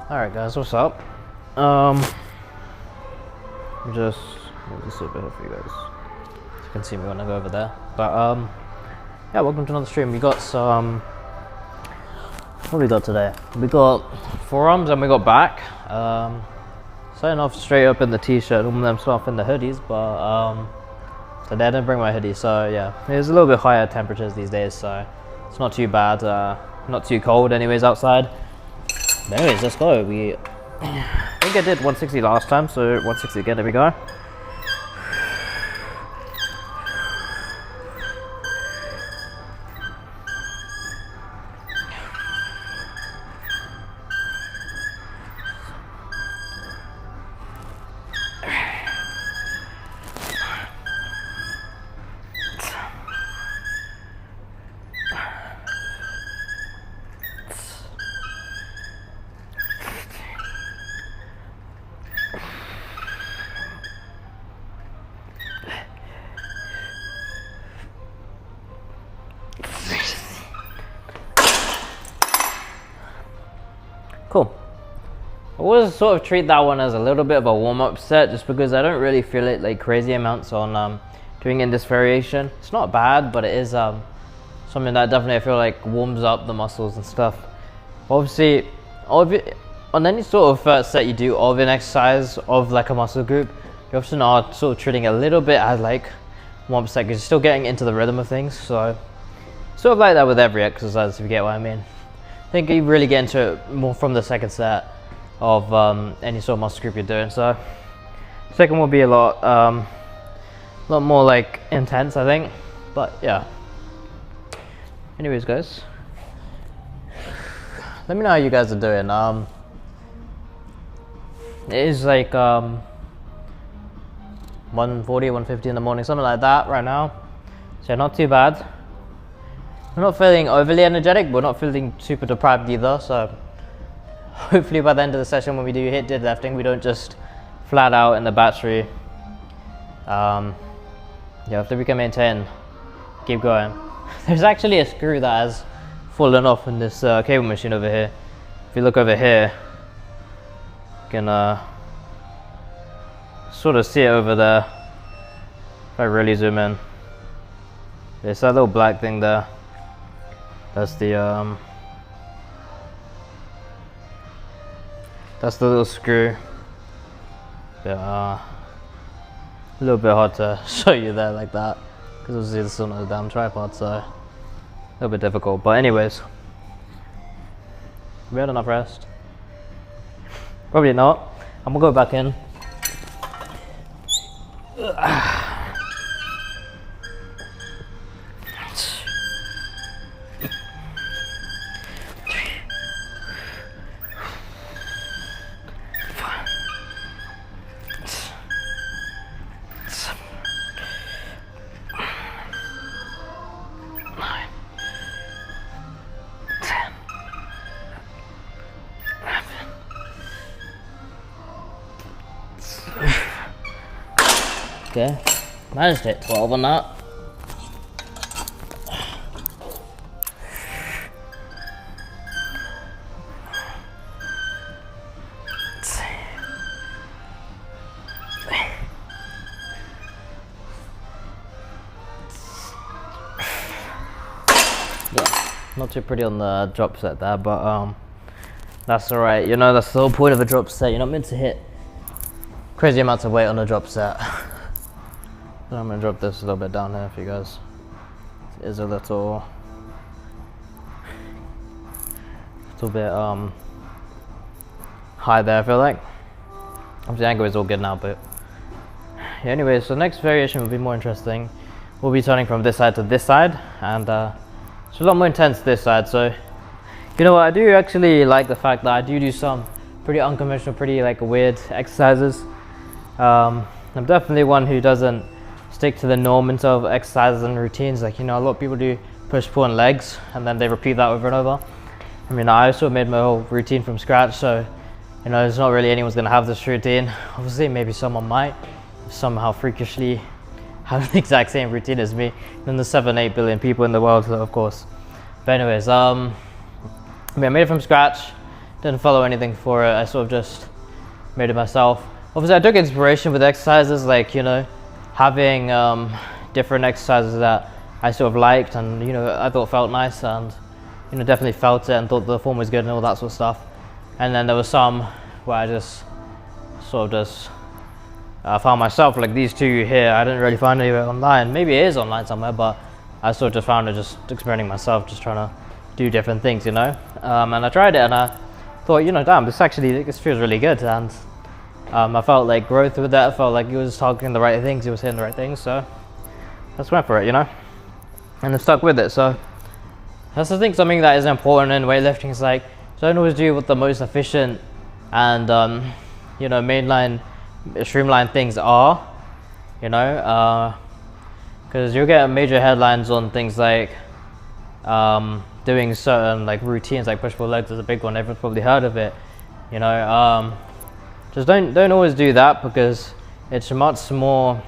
Alright guys, what's up? Just move this over here for you guys. So you can see me when I go over there. But yeah, welcome to another stream. We got some what we got today? We got forearms and we got back. Starting off straight up in the t-shirt, normally I'm starting off in the hoodies, but today I didn't bring my hoodie, so yeah. It's a little bit higher temperatures these days, so it's not too bad, not too cold anyways outside. But anyways, let's go. I think I did 160 last time, so 160 again, there we go. Cool. I always sort of treat that one as a little bit of a warm-up set, just because I don't really feel it like crazy amounts on doing in this variation. It's not bad, but it is something that definitely I feel like warms up the muscles and stuff. Obviously, on any sort of set you do of an exercise of like a muscle group, you often are sort of treating it a little bit as like warm-up set, because you're still getting into the rhythm of things. So sort of like that with every exercise, if you get what I mean. I think you really get into it more from the second set of any sort of muscle group you're doing. So second will be a lot more like intense, I think. But yeah. Anyways, guys, let me know how you guys are doing. It is like 1:40, 1:50 in the morning, something like that right now. So not too bad. I'm not feeling overly energetic, but not feeling super deprived either, so hopefully by the end of the session when we do hit deadlifting, we don't just flat out in the battery. Yeah, if we can maintain, keep going. There's actually a screw that has fallen off in this cable machine over here. If you look over here, you can sort of see it over there. If I really zoom in, there's that little black thing there. That's the little screw. Yeah, a little bit hard to show you there like that, because obviously this is on a damn tripod, so a little bit difficult. But anyways, we had enough rest. Probably not. I'm gonna go back in. Okay, managed to hit 12 on that. Yeah, not too pretty on the drop set there, but that's alright. You know, that's the whole point of a drop set. You're not meant to hit crazy amounts of weight on a drop set. So I'm gonna drop this a little bit down here for you guys. It is a little bit high there, I feel like. Obviously the angle is all good now, but yeah, anyway, so the next variation will be more interesting. We'll be turning from this side to this side, and it's a lot more intense this side. So you know what, I do actually like the fact that I do some pretty unconventional, pretty like weird exercises. I'm definitely one who doesn't stick to the norm in terms of exercises and routines. Like, you know, a lot of people do push, pull, and legs, and then they repeat that over and over. I mean, I also made my whole routine from scratch, so you know, it's not really anyone's gonna have this routine. Obviously, maybe someone might somehow freakishly have the exact same routine as me. Then the 7-8 billion people in the world, of course. But anyways, I made it from scratch. didn't follow anything for it. I sort of just made it myself. Obviously, I took inspiration with exercises, like, you know, having different exercises that I sort of liked and, you know, I thought felt nice, and, you know, definitely felt it and thought the form was good and all that sort of stuff. And then there was some where I just sort of just found myself, like these two here. I didn't really find anywhere online. Maybe it is online somewhere, but I sort of just found it just experimenting myself, just trying to do different things, you know. And I tried it and I thought, you know, damn, this feels really good. And I felt like growth with that. I felt like he was targeting the right things, he was hitting the right things. So I just went for it, you know, and I stuck with it. So that's the thing, something that is important in weightlifting is like, don't always do what the most efficient and you know, mainline, streamlined things are, you know, because you'll get major headlines on things like doing certain like routines, like push-pull legs is a big one. Everyone's probably heard of it, you know. Just don't always do that, because it's much more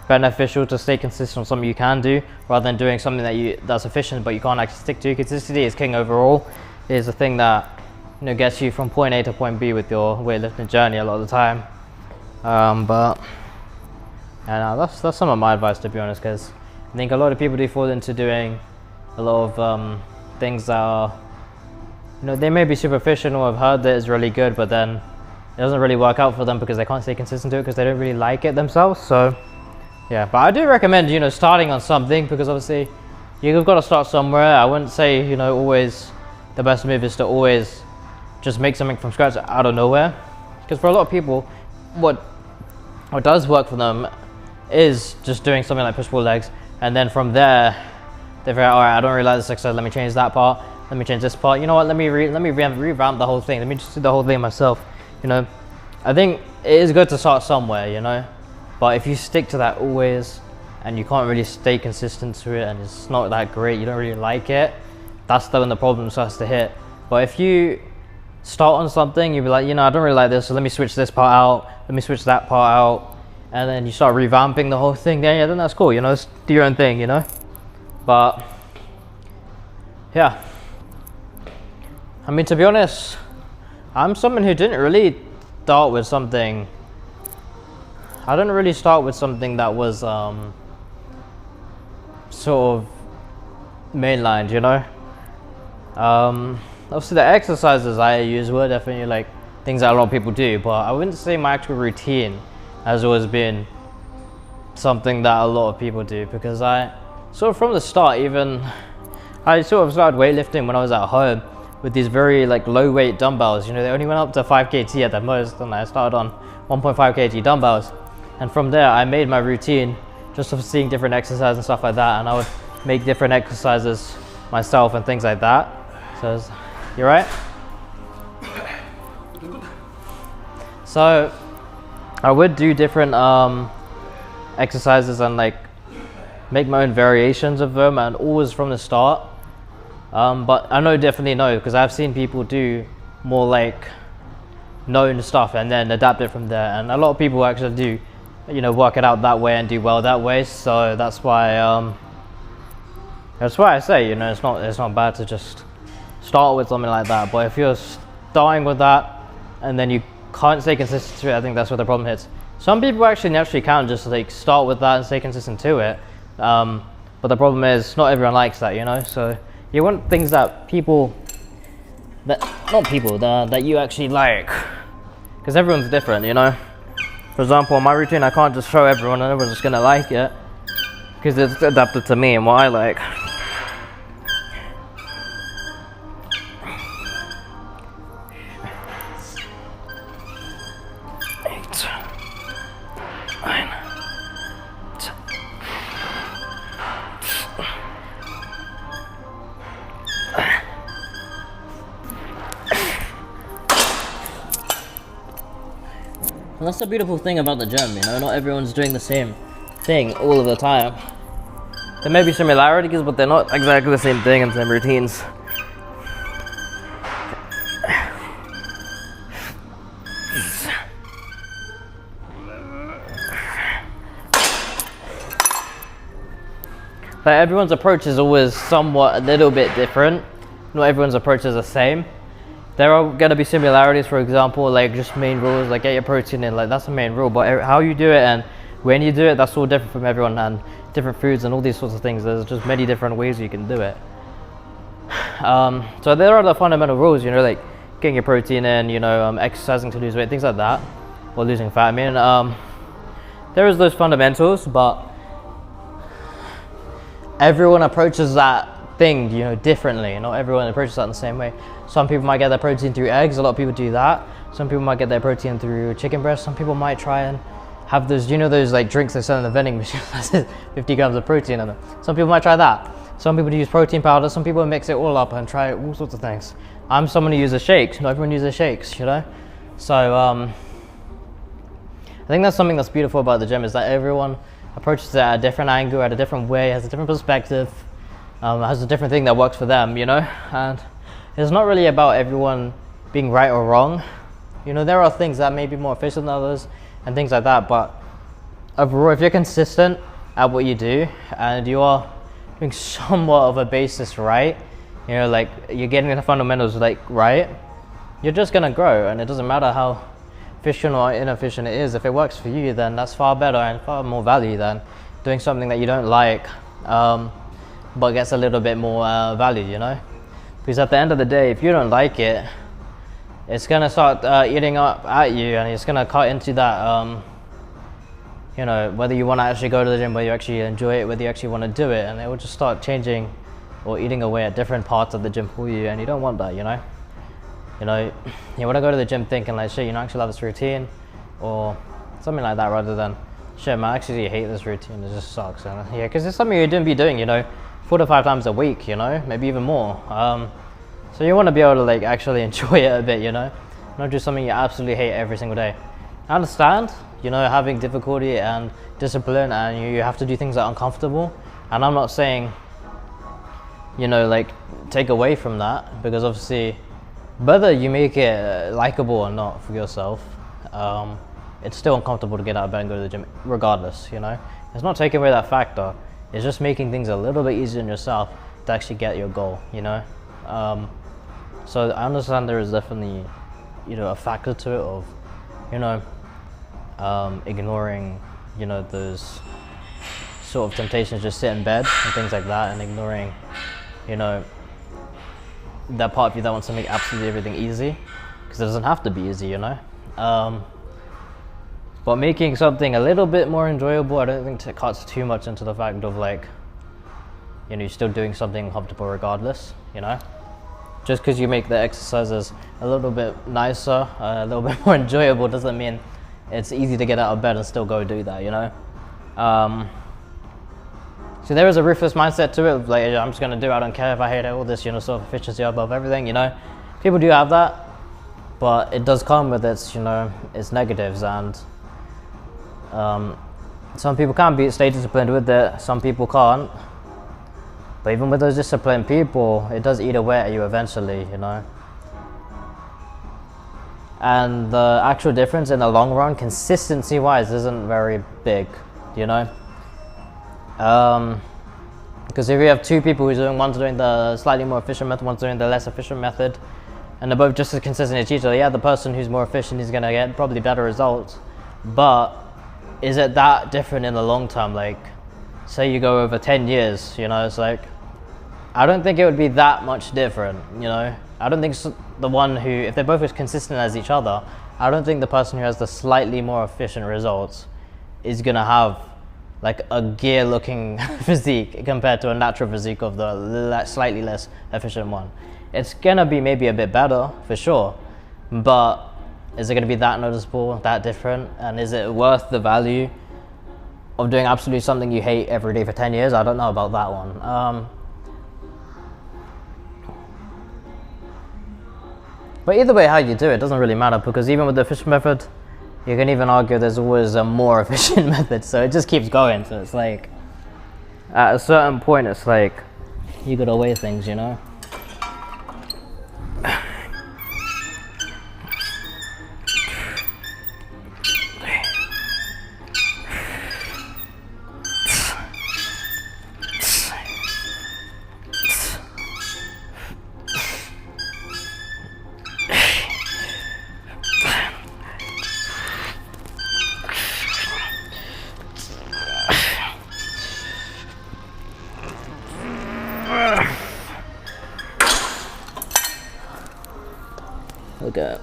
beneficial to stay consistent on something you can do rather than doing something that's efficient but you can't actually stick to. Consistency is king overall. It is the thing that, you know, gets you from point A to point B with your weightlifting journey a lot of the time. But yeah, no, that's some of my advice, to be honest, because I think a lot of people do fall into doing a lot of things that are, you know, they may be superficial or have heard that it's really good, but then it doesn't really work out for them because they can't stay consistent to it because they don't really like it themselves. So yeah, but I do recommend, you know, starting on something, because obviously you've got to start somewhere. I wouldn't say, you know, always the best move is to always just make something from scratch out of nowhere, because for a lot of people what does work for them is just doing something like push-pull legs, and then from there they figure out, all right, I don't really like this exercise, let me change that part, let me change this part, you know what, let me revamp the whole thing, let me just do the whole thing myself, you know. I think it is good to start somewhere, you know, but if you stick to that always and you can't really stay consistent to it and it's not that great, you don't really like it, that's when the problem starts to hit. But if you start on something, you'll be like, you know, I don't really like this, so let me switch this part out, let me switch that part out, and then you start revamping the whole thing, then yeah, then that's cool, you know, just do your own thing, you know. But yeah, I mean, to be honest, I'm someone who didn't really start with something, I didn't really start with something that was sort of mainlined, you know. Obviously the exercises I use were definitely like things that a lot of people do, but I wouldn't say my actual routine has always been something that a lot of people do, because I sort of from the start, even I sort of started weightlifting when I was at home with these very like low weight dumbbells, you know, they only went up to 5 kg at the most, and I started on 1.5 kg dumbbells, and from there I made my routine just of seeing different exercises and stuff like that, and I would make different exercises myself and things like that. So you're right. So I would do different exercises and like make my own variations of them, and always from the start. But I definitely know, because I've seen people do more like known stuff and then adapt it from there, and a lot of people actually do, you know, work it out that way and do well that way. So that's why I say, you know, it's not bad to just start with something like that. But if you're starting with that and then you can't stay consistent to it, I think that's where the problem hits. Some people actually naturally can just like start with that and stay consistent to it, but the problem is not everyone likes that, you know. So you want things that that you actually like, because everyone's different, you know. For example, my routine, I can't just show everyone and everyone's just gonna like it, because it's adapted to me and what I like. And that's the beautiful thing about the gym, you know, not everyone's doing the same thing all of the time. There may be similarities, but they're not exactly the same thing and same routines. But everyone's approach is always somewhat a little bit different. Not everyone's approach is the same. there are going to be similarities. For example, like just main rules, like get your protein in, like that's the main rule. But how you do it and when you do it, that's all different from everyone, and different foods and all these sorts of things. There's just many different ways you can do it. So there are the fundamental rules, like getting your protein in, exercising to lose weight, things like that, or losing fat. I mean, there is those fundamentals, but everyone approaches that thing, differently. Not everyone approaches that in the same way. Some people might get their protein through eggs. A lot of people do that. Some people might get their protein through chicken breast. Some people might try and have those, those like drinks they sell in the vending machine. That's 50 grams of protein in them. Some people might try that. Some people use protein powder. Some people mix it all up and try all sorts of things. I'm someone who uses shakes. Not everyone uses shakes, So I think that's something that's beautiful about the gym, is that everyone approaches it at a different angle, at a different way, has a different perspective, has a different thing that works for them, And it's not really about everyone being right or wrong. There are things that may be more efficient than others and things like that, but overall, if you're consistent at what you do and you are doing somewhat of a basis right, like you're getting the fundamentals right, you're just gonna grow, and it doesn't matter how efficient or inefficient it is. If it works for you, then that's far better and far more value than doing something that you don't like, but gets a little bit more value, Because at the end of the day, if you don't like it, it's gonna start eating up at you, and it's gonna cut into that, whether you want to actually go to the gym, whether you actually enjoy it, whether you actually want to do it, and it will just start changing or eating away at different parts of the gym for you, and you don't want that, you want to go to the gym thinking like, shit, I actually love this routine, or something like that, rather than, shit, man, I actually hate this routine, it just sucks. And yeah, because it's something you didn't be doing, 4 to 5 times a week, maybe even more. So you want to be able to actually enjoy it a bit, not just something you absolutely hate every single day. I understand, having difficulty and discipline, and you have to do things that are uncomfortable. And I'm not saying, take away from that, because obviously, whether you make it likable or not for yourself, it's still uncomfortable to get out of bed and go to the gym, regardless. It's not taking away that factor. It's just making things a little bit easier on yourself to actually get your goal. So I understand there is definitely, a factor to it of, ignoring, those sort of temptations, just sit in bed and things like that, and ignoring, that part of you that wants to make absolutely everything easy, because it doesn't have to be easy, But making something a little bit more enjoyable, I don't think it cuts too much into the fact of you're still doing something comfortable regardless, Just because you make the exercises a little bit nicer, a little bit more enjoyable, doesn't mean it's easy to get out of bed and still go do that, So there is a ruthless mindset to it, of I'm just gonna do it, I don't care if I hate it, all this, self-efficiency above everything, People do have that, but it does come with its, its negatives, and some people can stay disciplined with it, some people can't. But even with those disciplined people, it does eat away at you eventually, And the actual difference in the long run, consistency-wise, isn't very big, Because if you have two people one's doing the slightly more efficient method, one's doing the less efficient method, and they're both just as consistent as each other, yeah, the person who's more efficient is gonna get probably better results. But is it that different in the long term? Say you go over 10 years, it's I don't think it would be that much different, I don't think the one who, if they're both as consistent as each other, I don't think the person who has the slightly more efficient results is gonna have a gear looking physique compared to a natural physique of the slightly less efficient one. It's gonna be maybe a bit better for sure, but is it gonna be that noticeable, that different? And is it worth the value of doing absolutely something you hate every day for 10 years? I don't know about that one. But either way, how you do it doesn't really matter, because even with the efficient method, you can even argue there's always a more efficient method, so it just keeps going. So it's at a certain point, it's you gotta weigh things, Okay.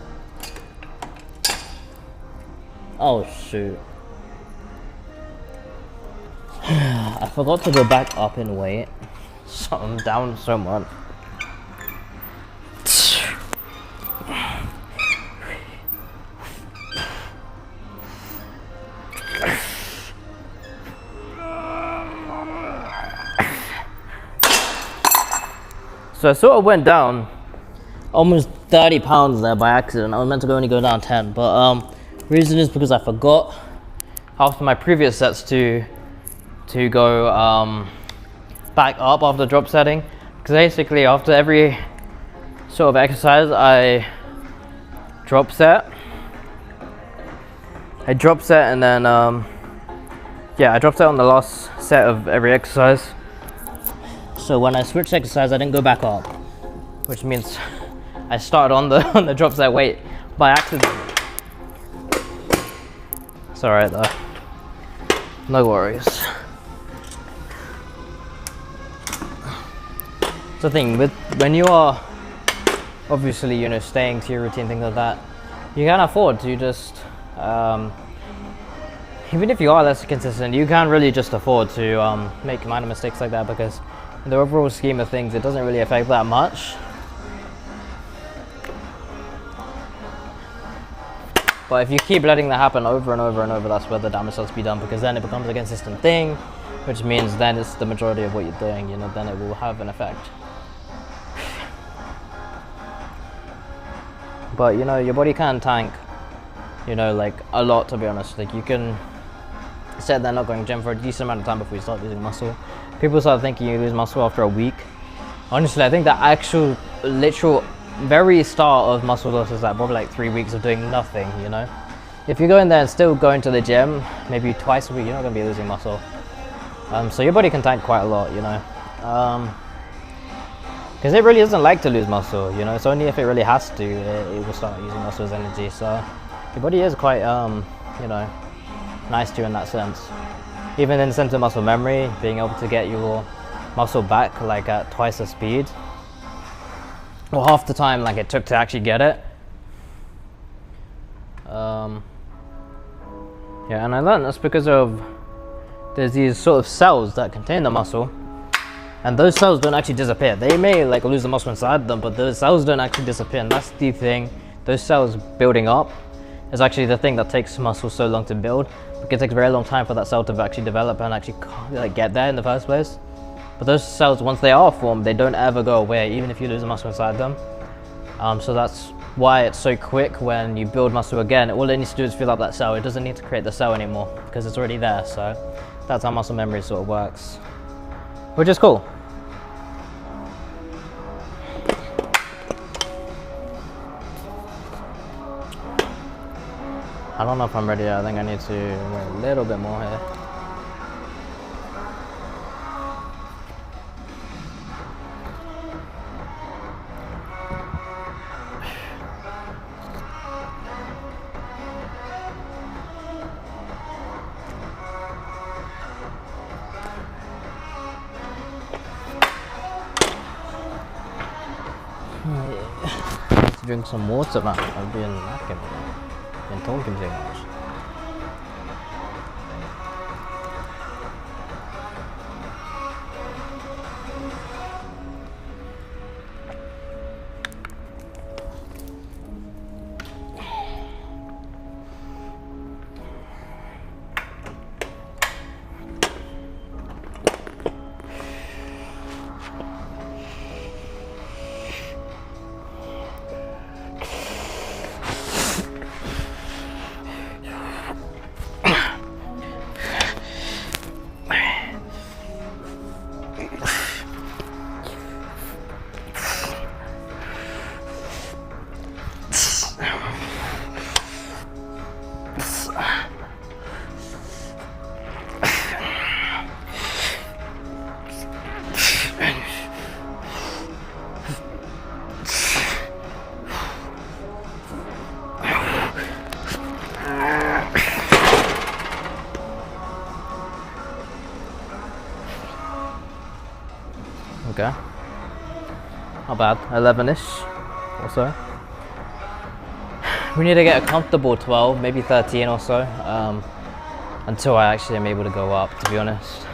Oh shoot. I forgot to go back up in weight. So I'm down so much. So I sort of went down almost 30 pounds there by accident. I was meant to only go down 10, but reason is because I forgot after my previous sets to go back up after drop setting. Because basically after every sort of exercise I drop set. And then yeah, I drop set on the last set of every exercise. So when I switched exercise, I didn't go back up, which means I started on the drop set weight by accident. It's alright though, no worries. It's the thing with when you are obviously, you know, staying to your routine, things like that, you can afford to just even if you are less consistent, you can really just afford to make minor mistakes like that, because in the overall scheme of things, it doesn't really affect that much. But if you keep letting that happen over and over and over, that's where the damage starts to be done, because then it becomes a consistent thing, which means then it's the majority of what you're doing, you know, then it will have an effect. But, you know, your body can tank, you know, like a lot, to be honest. Like, you can set they're not going to gym for a decent amount of time before you start losing muscle. People start thinking you lose muscle after a week. Honestly, I think the actual, literal, very start of muscle loss is like probably like 3 weeks of doing nothing, you know? If you go in there and still going to the gym, maybe twice a week, you're not going to be losing muscle. So your body can tank quite a lot, you know? Because it really doesn't like to lose muscle, you know? It's only if it really has to, it will start using muscle as energy. So your body is quite, you know, nice to you in that sense. Even in the sense of muscle memory, being able to get your muscle back like at twice the speed, or half the time like it took to actually get it. Yeah, and I learned that's because of there's these sort of cells that contain the muscle, and those cells don't actually disappear. They may like lose the muscle inside them, but those cells don't actually disappear, and that's the thing. Those cells building up is actually the thing that takes muscle so long to build. It takes a very long time for that cell to actually develop and actually like get there in the first place. But those cells, once they are formed, they don't ever go away, even if you lose the muscle inside them. So that's why it's so quick when you build muscle again. All it needs to do is fill up that cell. It doesn't need to create the cell anymore because it's already there. So that's how muscle memory sort of works, which is cool. I don't know if I'm ready yet. I think I need to wait a little bit more here. Let's drink some water, man. I've been lacking. Been talking too much. Okay. Not bad. 11-ish or so. we need to get a comfortable 12, maybe 13 or so, until I actually am able to go up, to be honest.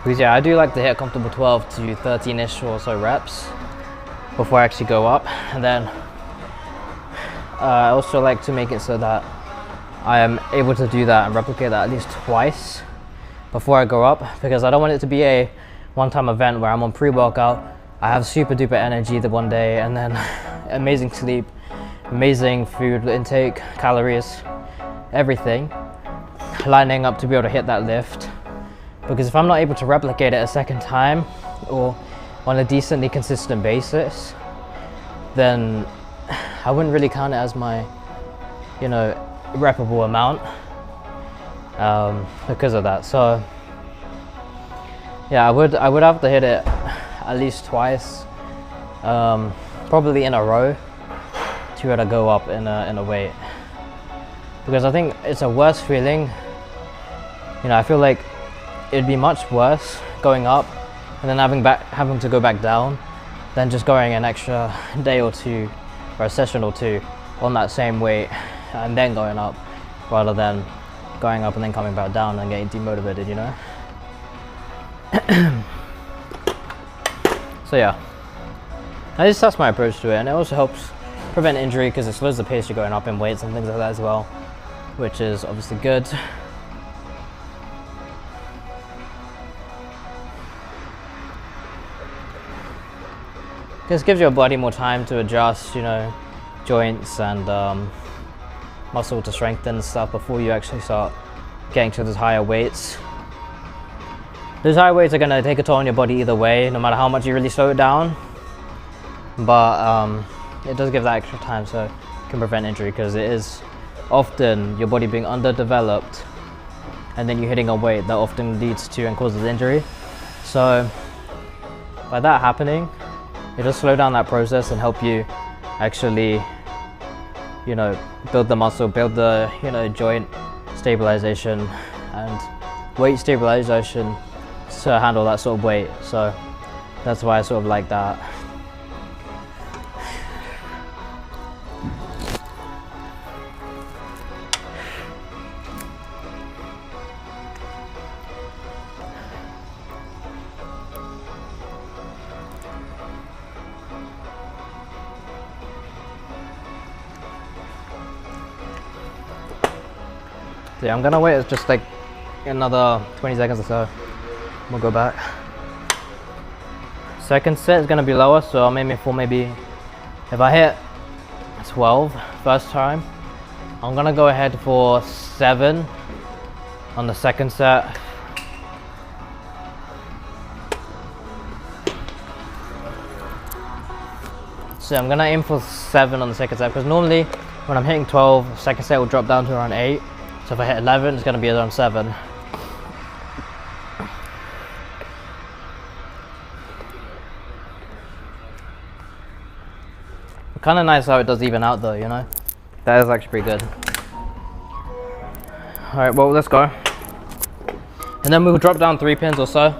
Because yeah, I do like to hit a comfortable 12 to 13-ish or so reps before I actually go up. And then I also like to make it so that I am able to do that and replicate that at least twice before I go up, because I don't want it to be a one-time event where I'm on pre-workout, I have super duper energy the one day, and then amazing sleep, amazing food intake, calories, everything lining up to be able to hit that lift. Because if I'm not able to replicate it a second time or on a decently consistent basis, then I wouldn't really count it as my, you know, reppable amount because of that. So yeah, I would have to hit it at least twice, probably in a row, to be able to go up in a weight. Because I think it's a worse feeling. You know, I feel like it'd be much worse going up and then having to go back down than just going an extra day or two or a session or two on that same weight and then going up, rather than going up and then coming back down and getting demotivated, you know? So yeah, that's my approach to it, and it also helps prevent injury because it slows the pace you're going up in weights and things like that as well, which is obviously good. This gives your body more time to adjust, you know, joints and muscle to strengthen and stuff before you actually start getting to those higher weights. Those higher weights are going to take a toll on your body either way, no matter how much you really slow it down. But it does give that extra time so it can prevent injury, because it is often your body being underdeveloped and then you're hitting a weight that often leads to and causes injury. So by that happening, it does slow down that process and help you actually, you know, build the muscle, build the, you know, joint stabilization and weight stabilization to handle that sort of weight. So that's why I sort of like that. So yeah, I'm gonna wait just like another 20 seconds or so. We'll go back. Second set is gonna be lower, so I'll aim for maybe, if I hit 12 first time, I'm gonna go ahead for 7 on the second set. So I'm gonna aim for 7 on the second set, because normally when I'm hitting 12, second set will drop down to around 8. So if I hit 11, it's gonna be around 7. Kind of nice how it does even out though, you know? That is actually pretty good. Alright, well, let's go. And then we'll drop down 3 pins or so.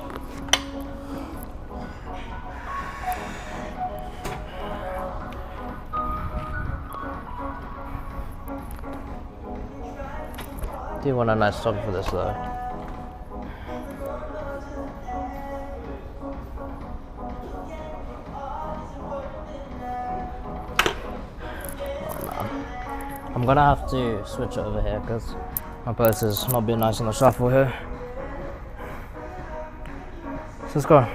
Do want a nice song for this though. I'm gonna have to switch it over here because my purse is not being nice on the shuffle here. So let's go.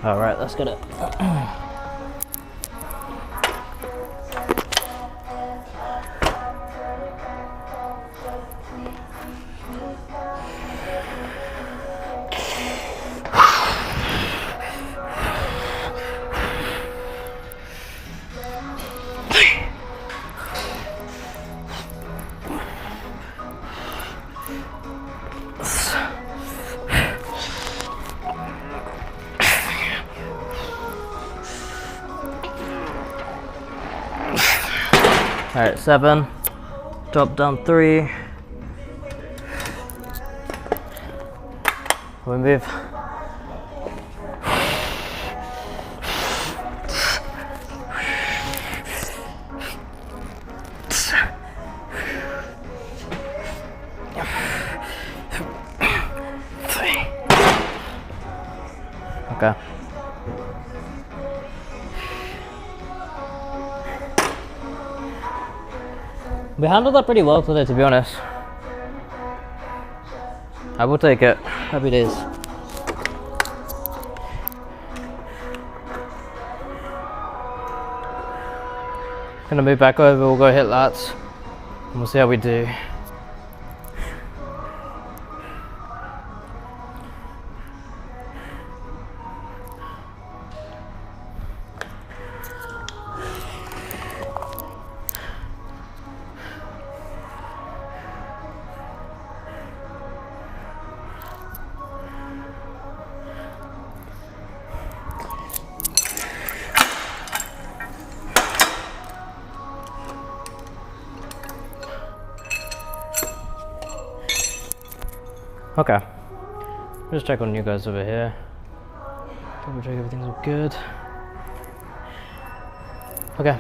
Alright, let's get it. Alright, 7, drop down 3, We move. Okay. We handled that pretty well today, to be honest. I will take it. Happy days. Gonna move back over, we'll go hit lats, and we'll see how we do. Okay, just check on you guys over here. Double check everything's all good. Okay.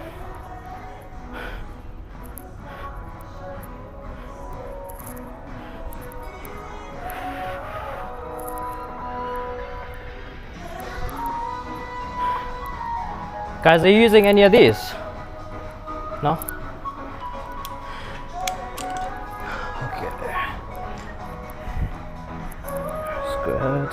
Guys, are you using any of these? No? Good.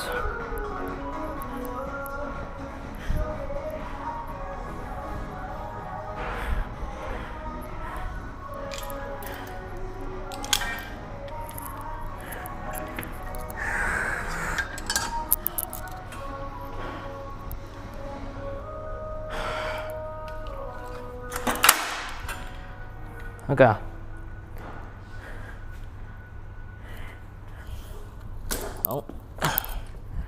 Okay. Oh. I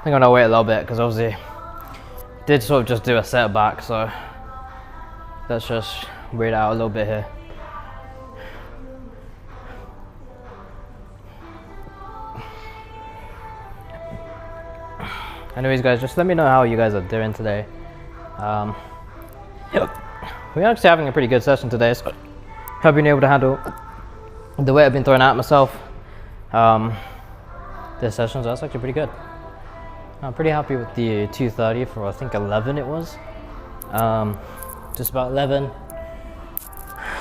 think I'm gonna wait a little bit because obviously did sort of just do a set back, so let's just wait out a little bit here. Anyways guys, just let me know how you guys are doing today. We're actually having a pretty good session today, so hope you're able to handle the weight I've been throwing at myself this session, so that's actually pretty good. I'm pretty happy with the 230 for I think 11 it was. Just about 11.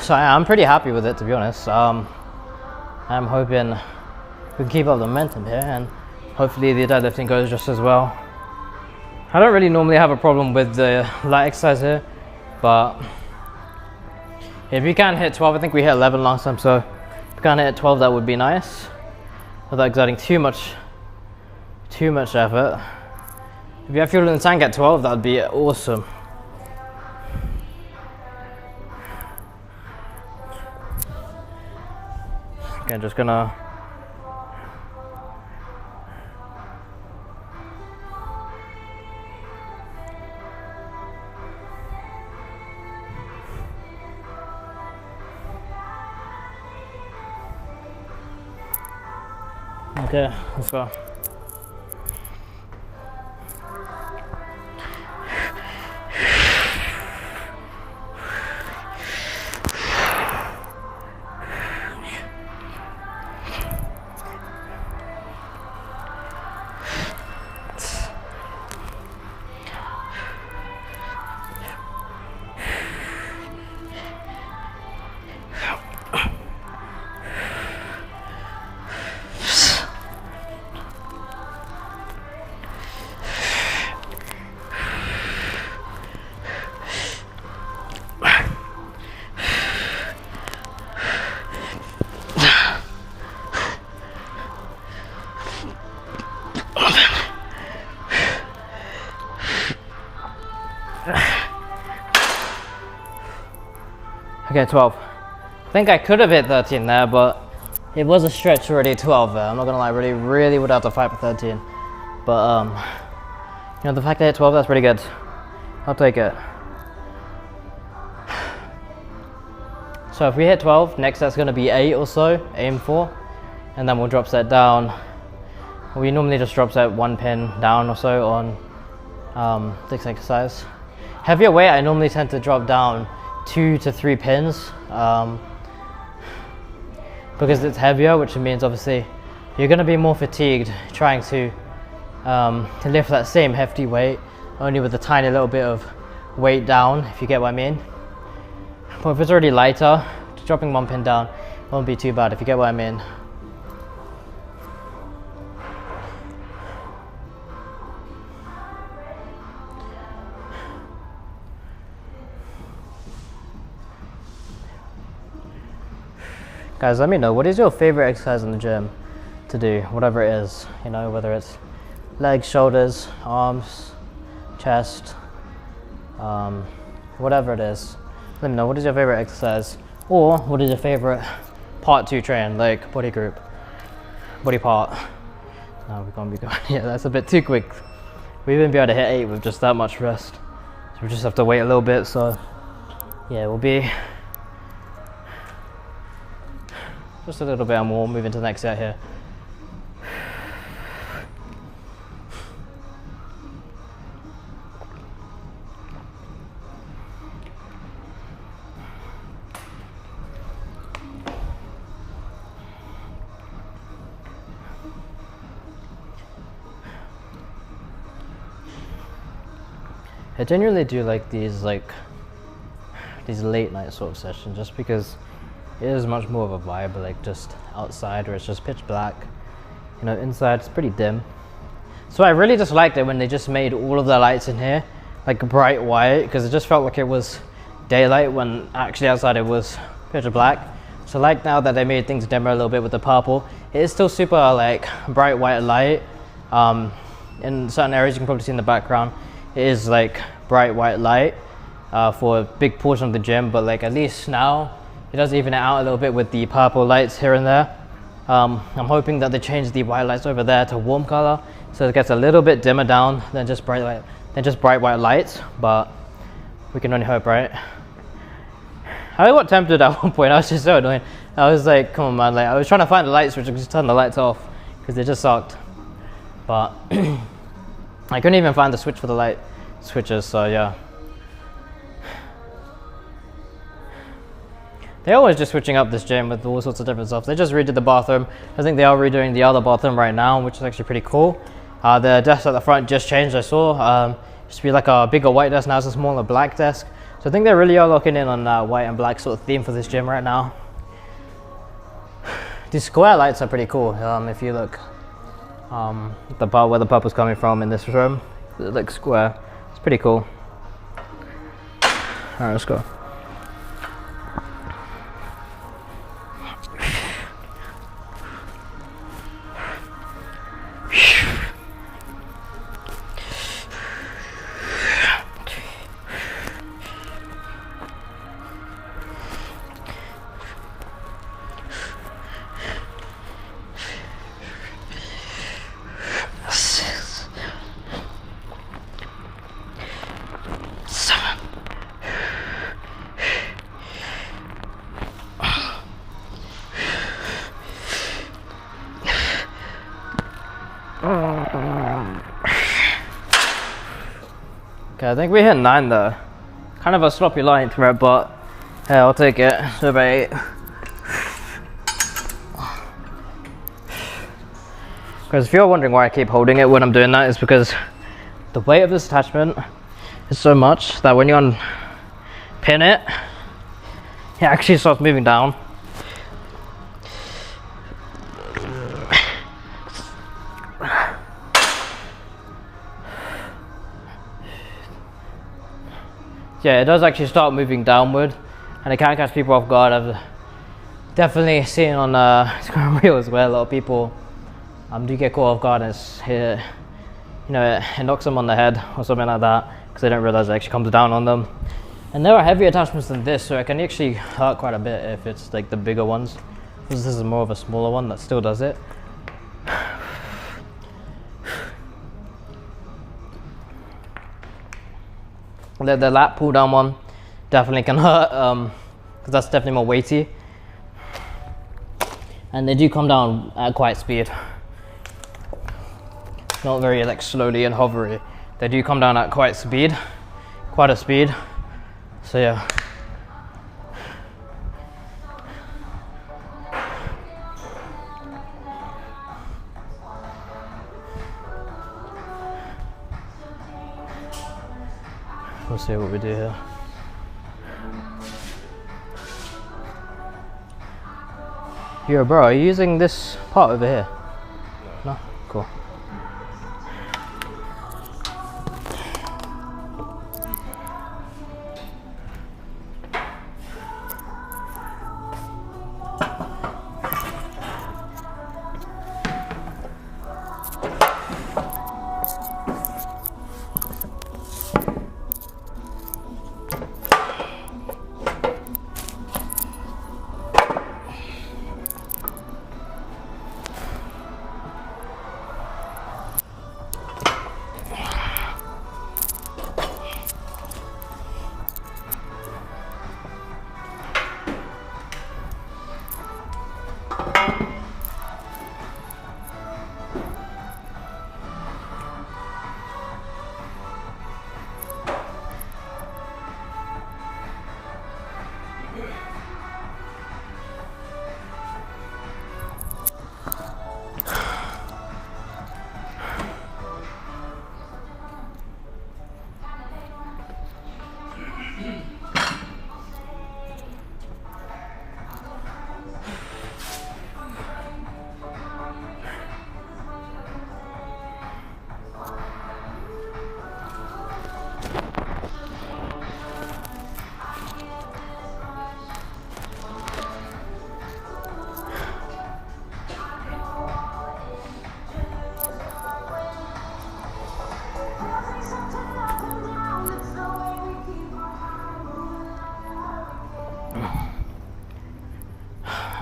So I'm pretty happy with it, to be honest. I'm hoping we can keep up the momentum here and hopefully the deadlifting goes just as well. I don't really normally have a problem with the light exercise here, but if you can hit 12, I think we hit 11 last time, so if you can hit 12 that would be nice without exerting too much effort. If you have fuel in the tank at 12, that would be awesome. Okay, just gonna okay, let's go. Okay, 12. think I could have hit 13 there, but it was a stretch already 12 there. I'm not gonna lie, really would have to fight for 13. But you know, the fact that I hit 12, that's pretty good. I'll take it. So if we hit 12, next set's gonna be 8 or so, aim for, and then we'll drop set down. We normally just drop set 1 pin down or so on this exercise. Heavier weight, I normally tend to drop down 2 to 3 pins because it's heavier, which means obviously you're going to be more fatigued trying to lift that same hefty weight, only with a tiny little bit of weight down, if you get what I mean. But if it's already lighter, dropping 1 pin down won't be too bad, if you get what I mean. Guys, let me know, what is your favorite exercise in the gym to do, whatever it is, you know, whether it's legs, shoulders, arms, chest, whatever it is. Let me know, what is your favorite exercise, or what is your favorite part to train, like body group, body part. No, we're gonna be going, yeah, that's a bit too quick. We wouldn't be able to hit 8 with just that much rest, so we just have to wait a little bit. So yeah, we'll be just a little bit and we'll move into the next set here. I genuinely do like these late night sort of sessions, just because it is much more of a vibe, like just outside where it's just pitch black. You know, inside it's pretty dim. So I really just liked it when they just made all of the lights in here like bright white, because it just felt like it was daylight when actually outside it was pitch black. So like now that they made things dimmer a little bit with the purple, it is still super like bright white light. In certain areas you can probably see in the background, it is like bright white light for a big portion of the gym, but like at least now it does even it out a little bit with the purple lights here and there. I'm hoping that they change the white lights over there to warm color, so it gets a little bit dimmer down than just bright white lights, but we can only hope, right? I got tempted at one point. I was just so annoying. I was like, come on man, like I was trying to find the light switch and just turn the lights off because they just sucked, but I couldn't even find the switch for the light switches, so yeah. They're always just switching up this gym with all sorts of different stuff. They just redid the bathroom. I think they are redoing the other bathroom right now, which is actually pretty cool. The desk at the front just changed, I saw. Used to be like a bigger white desk, now it's a smaller black desk. So I think they really are locking in on white and black sort of theme for this gym right now. These square lights are pretty cool. If you look the part where the purple's coming from in this room, it looks square. It's pretty cool. Alright, let's go. Okay, I think we hit 9 though. Kind of a sloppy line through it, but hey, I'll take it. So about 8. Because if you're wondering why I keep holding it when I'm doing that, it's because the weight of this attachment is so much that when you unpin it, it actually starts moving down. Yeah, it does actually start moving downward, and it can catch people off guard. I've definitely seen on Instagram reels where a lot of people do get caught off guard, and it knocks them on the head or something like that because they don't realize it actually comes down on them. And there are heavier attachments than this, so it can actually hurt quite a bit if it's like the bigger ones. This is more of a smaller one that still does it. The lat pull down one definitely can hurt, because that's definitely more weighty. And they do come down at quite speed. Not very like slowly and hovery. They do come down at quite a speed. So yeah. We'll see what we do here. Yo, bro, are you using this part over here? No? Cool.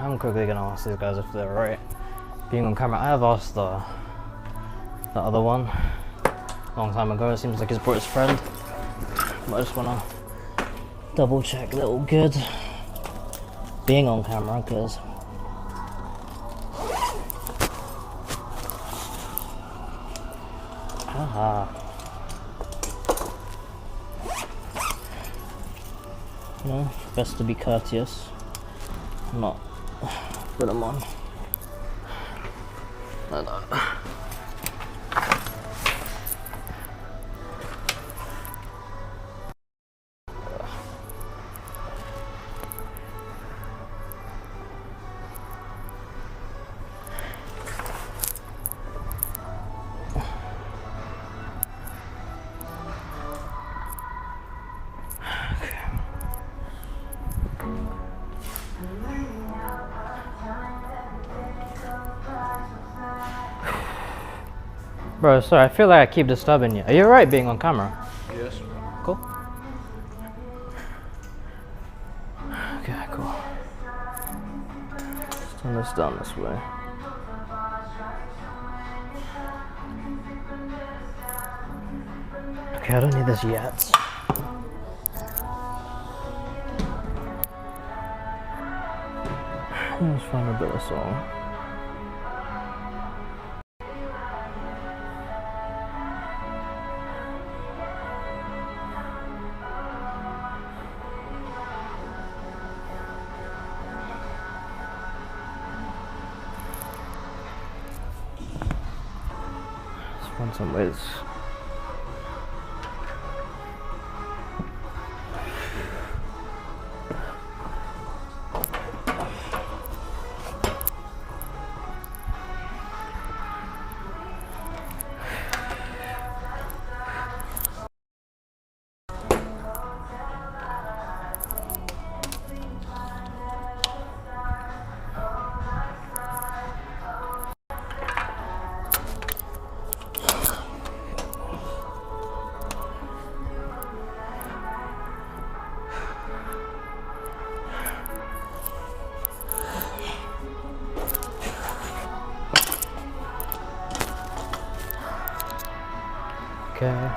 I'm quickly gonna ask these guys if they're right being on camera. I have asked the other one a long time ago. It seems like he's brought his friend, but I just wanna double check they're all good being on camera, because you know, best to be courteous, not put them on. Like that. Bro, sorry, I feel like I keep disturbing you. Are you alright being on camera? Yes. Cool. Okay, cool. Let's turn this down this way. Okay, I don't need this yet. Let's find a better song. Find some ways. Okay.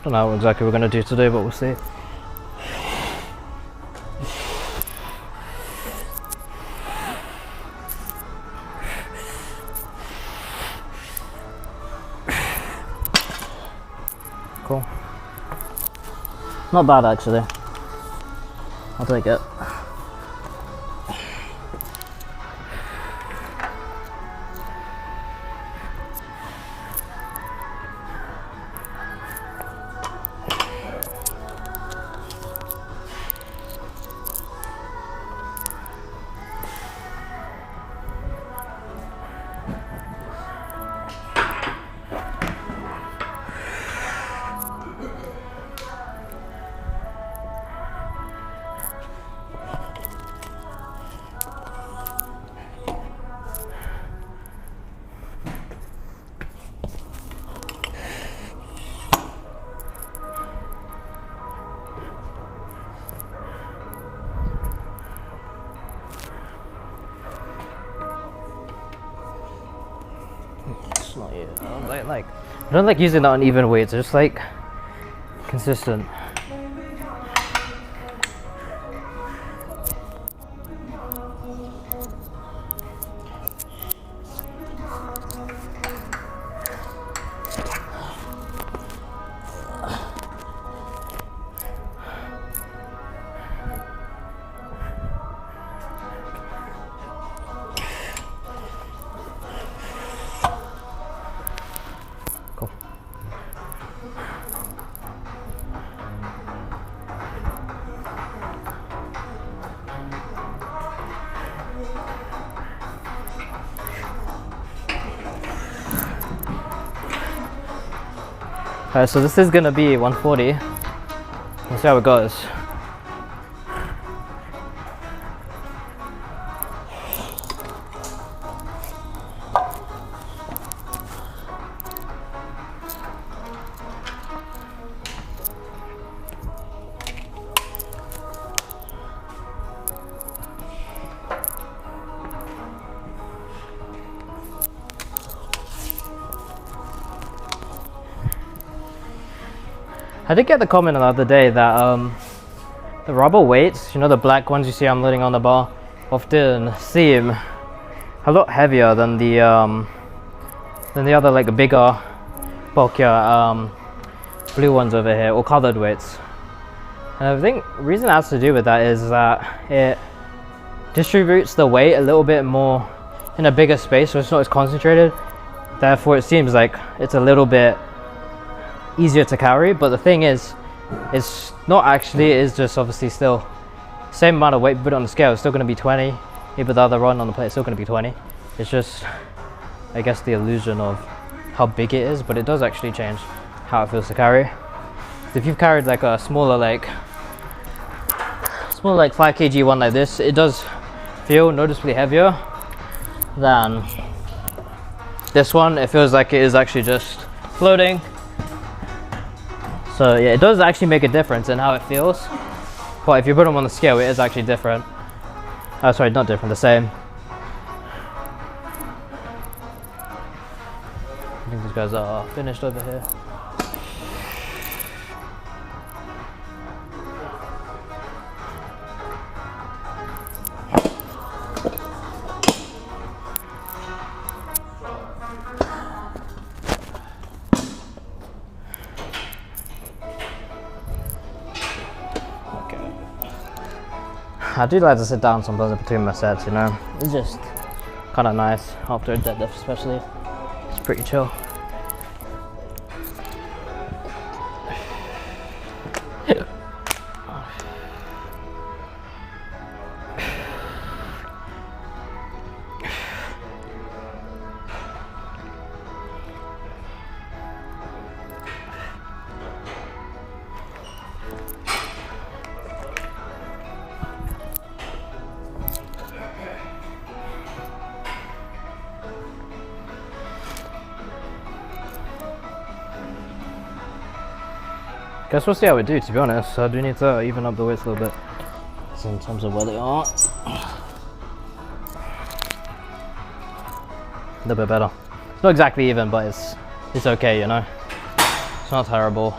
Don't know what exactly we're gonna do today, but we'll see. Cool. Not bad actually. I'll take it. It's not you. I don't like using that on even weights. Just like consistent. Cool. Alright, so this is gonna be 140. We'll see how it goes. I did get the comment the other day that the rubber weights, you know, the black ones you see I'm loading on the bar, often seem a lot heavier than the other like bigger, bulkier blue ones over here, or colored weights. And I think the reason it has to do with that is that it distributes the weight a little bit more in a bigger space, so it's not as concentrated. Therefore, it seems like it's a little bit easier to carry. But the thing is, it's not actually. It is just obviously still same amount of weight. Put it on the scale, it's still going to be 20. Even the other run on the plate, it's still going to be 20. It's just, I guess, the illusion of how big it is, but it does actually change how it feels to carry. If you've carried like a smaller like 5 kg one like this, it does feel noticeably heavier than this one. It feels like it is actually just floating. So yeah, it does actually make a difference in how it feels. But if you put them on the scale, it is actually different. Sorry, not different, the same. I think these guys are finished over here. I do like to sit down sometimes in between my sets, you know. It's just kind of nice after a deadlift, especially. It's pretty chill. Guess we'll see how we do, to be honest. I do need to even up the weights a little bit. So in terms of where they are. A little bit better. It's not exactly even, but it's okay, you know. It's not terrible.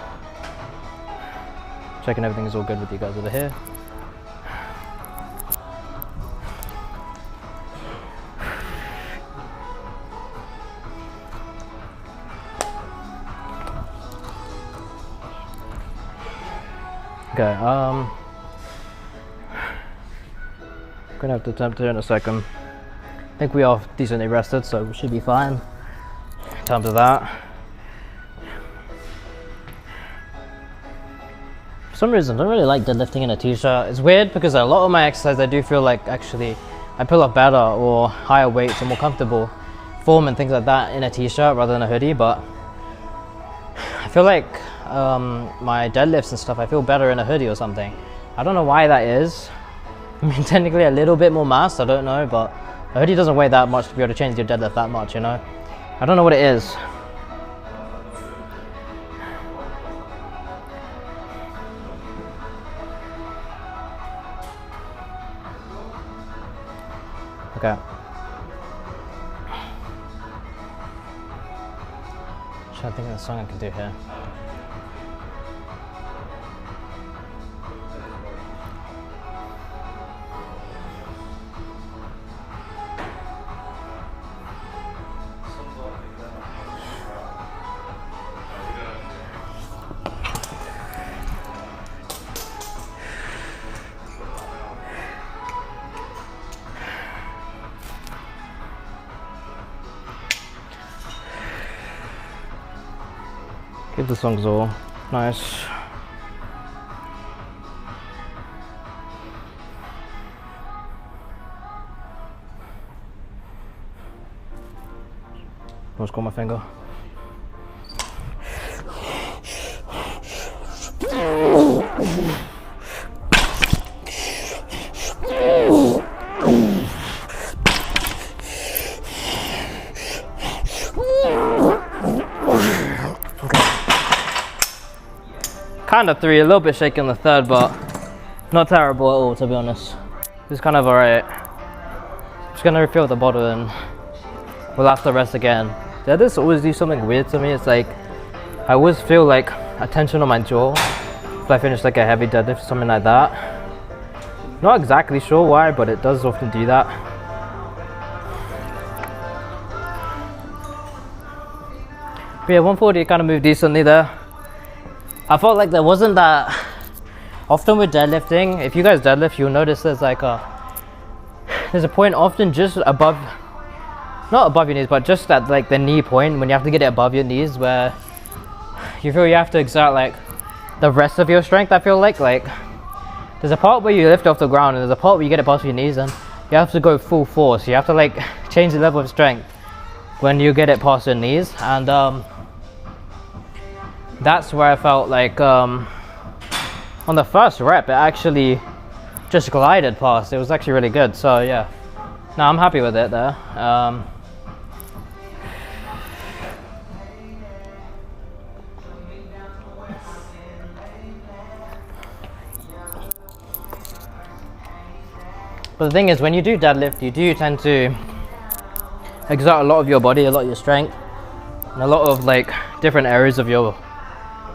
Checking everything is all good with you guys over here. Okay, gonna have to attempt it in a second. I think we are decently rested, so we should be fine in terms of that. For some reason, I don't really like deadlifting in a t-shirt. It's weird because a lot of my exercise I do feel like actually I pull off better or higher weights or more comfortable form and things like that in a t-shirt rather than a hoodie, but I feel like my deadlifts and stuff I feel better in a hoodie or something. I don't know why that is. I mean, technically a little bit more mass, I don't know, but a hoodie doesn't weigh that much to be able to change your deadlift that much, you know. I don't know what it is. Okay. Trying to think of a song I can do here. Keep the songs all nice. Almost got my finger. Kind of three, a little bit shaky on the third, but not terrible at all, to be honest. It's kind of alright. Just gonna refill the bottle and we'll have to rest again. Deadlifts always do something weird to me. It's like I always feel like a tension on my jaw if I finish like a heavy deadlift or something like that. Not exactly sure why, but it does often do that. But yeah, 140 kind of moved decently there. I felt like there wasn't that often with deadlifting. If you guys deadlift, you'll notice there's a point often just above, not above your knees, but just at like the knee point when you have to get it above your knees, where you feel you have to exert like the rest of your strength. I feel like there's a part where you lift off the ground and there's a part where you get it past your knees and you have to go full force. You have to like change the level of strength when you get it past your knees, and that's where I felt like on the first rep it actually just glided past. It was actually really good, so yeah, no, I'm happy with it there. But the thing is, when you do deadlift, you do tend to exert a lot of your body, a lot of your strength, and a lot of like different areas of your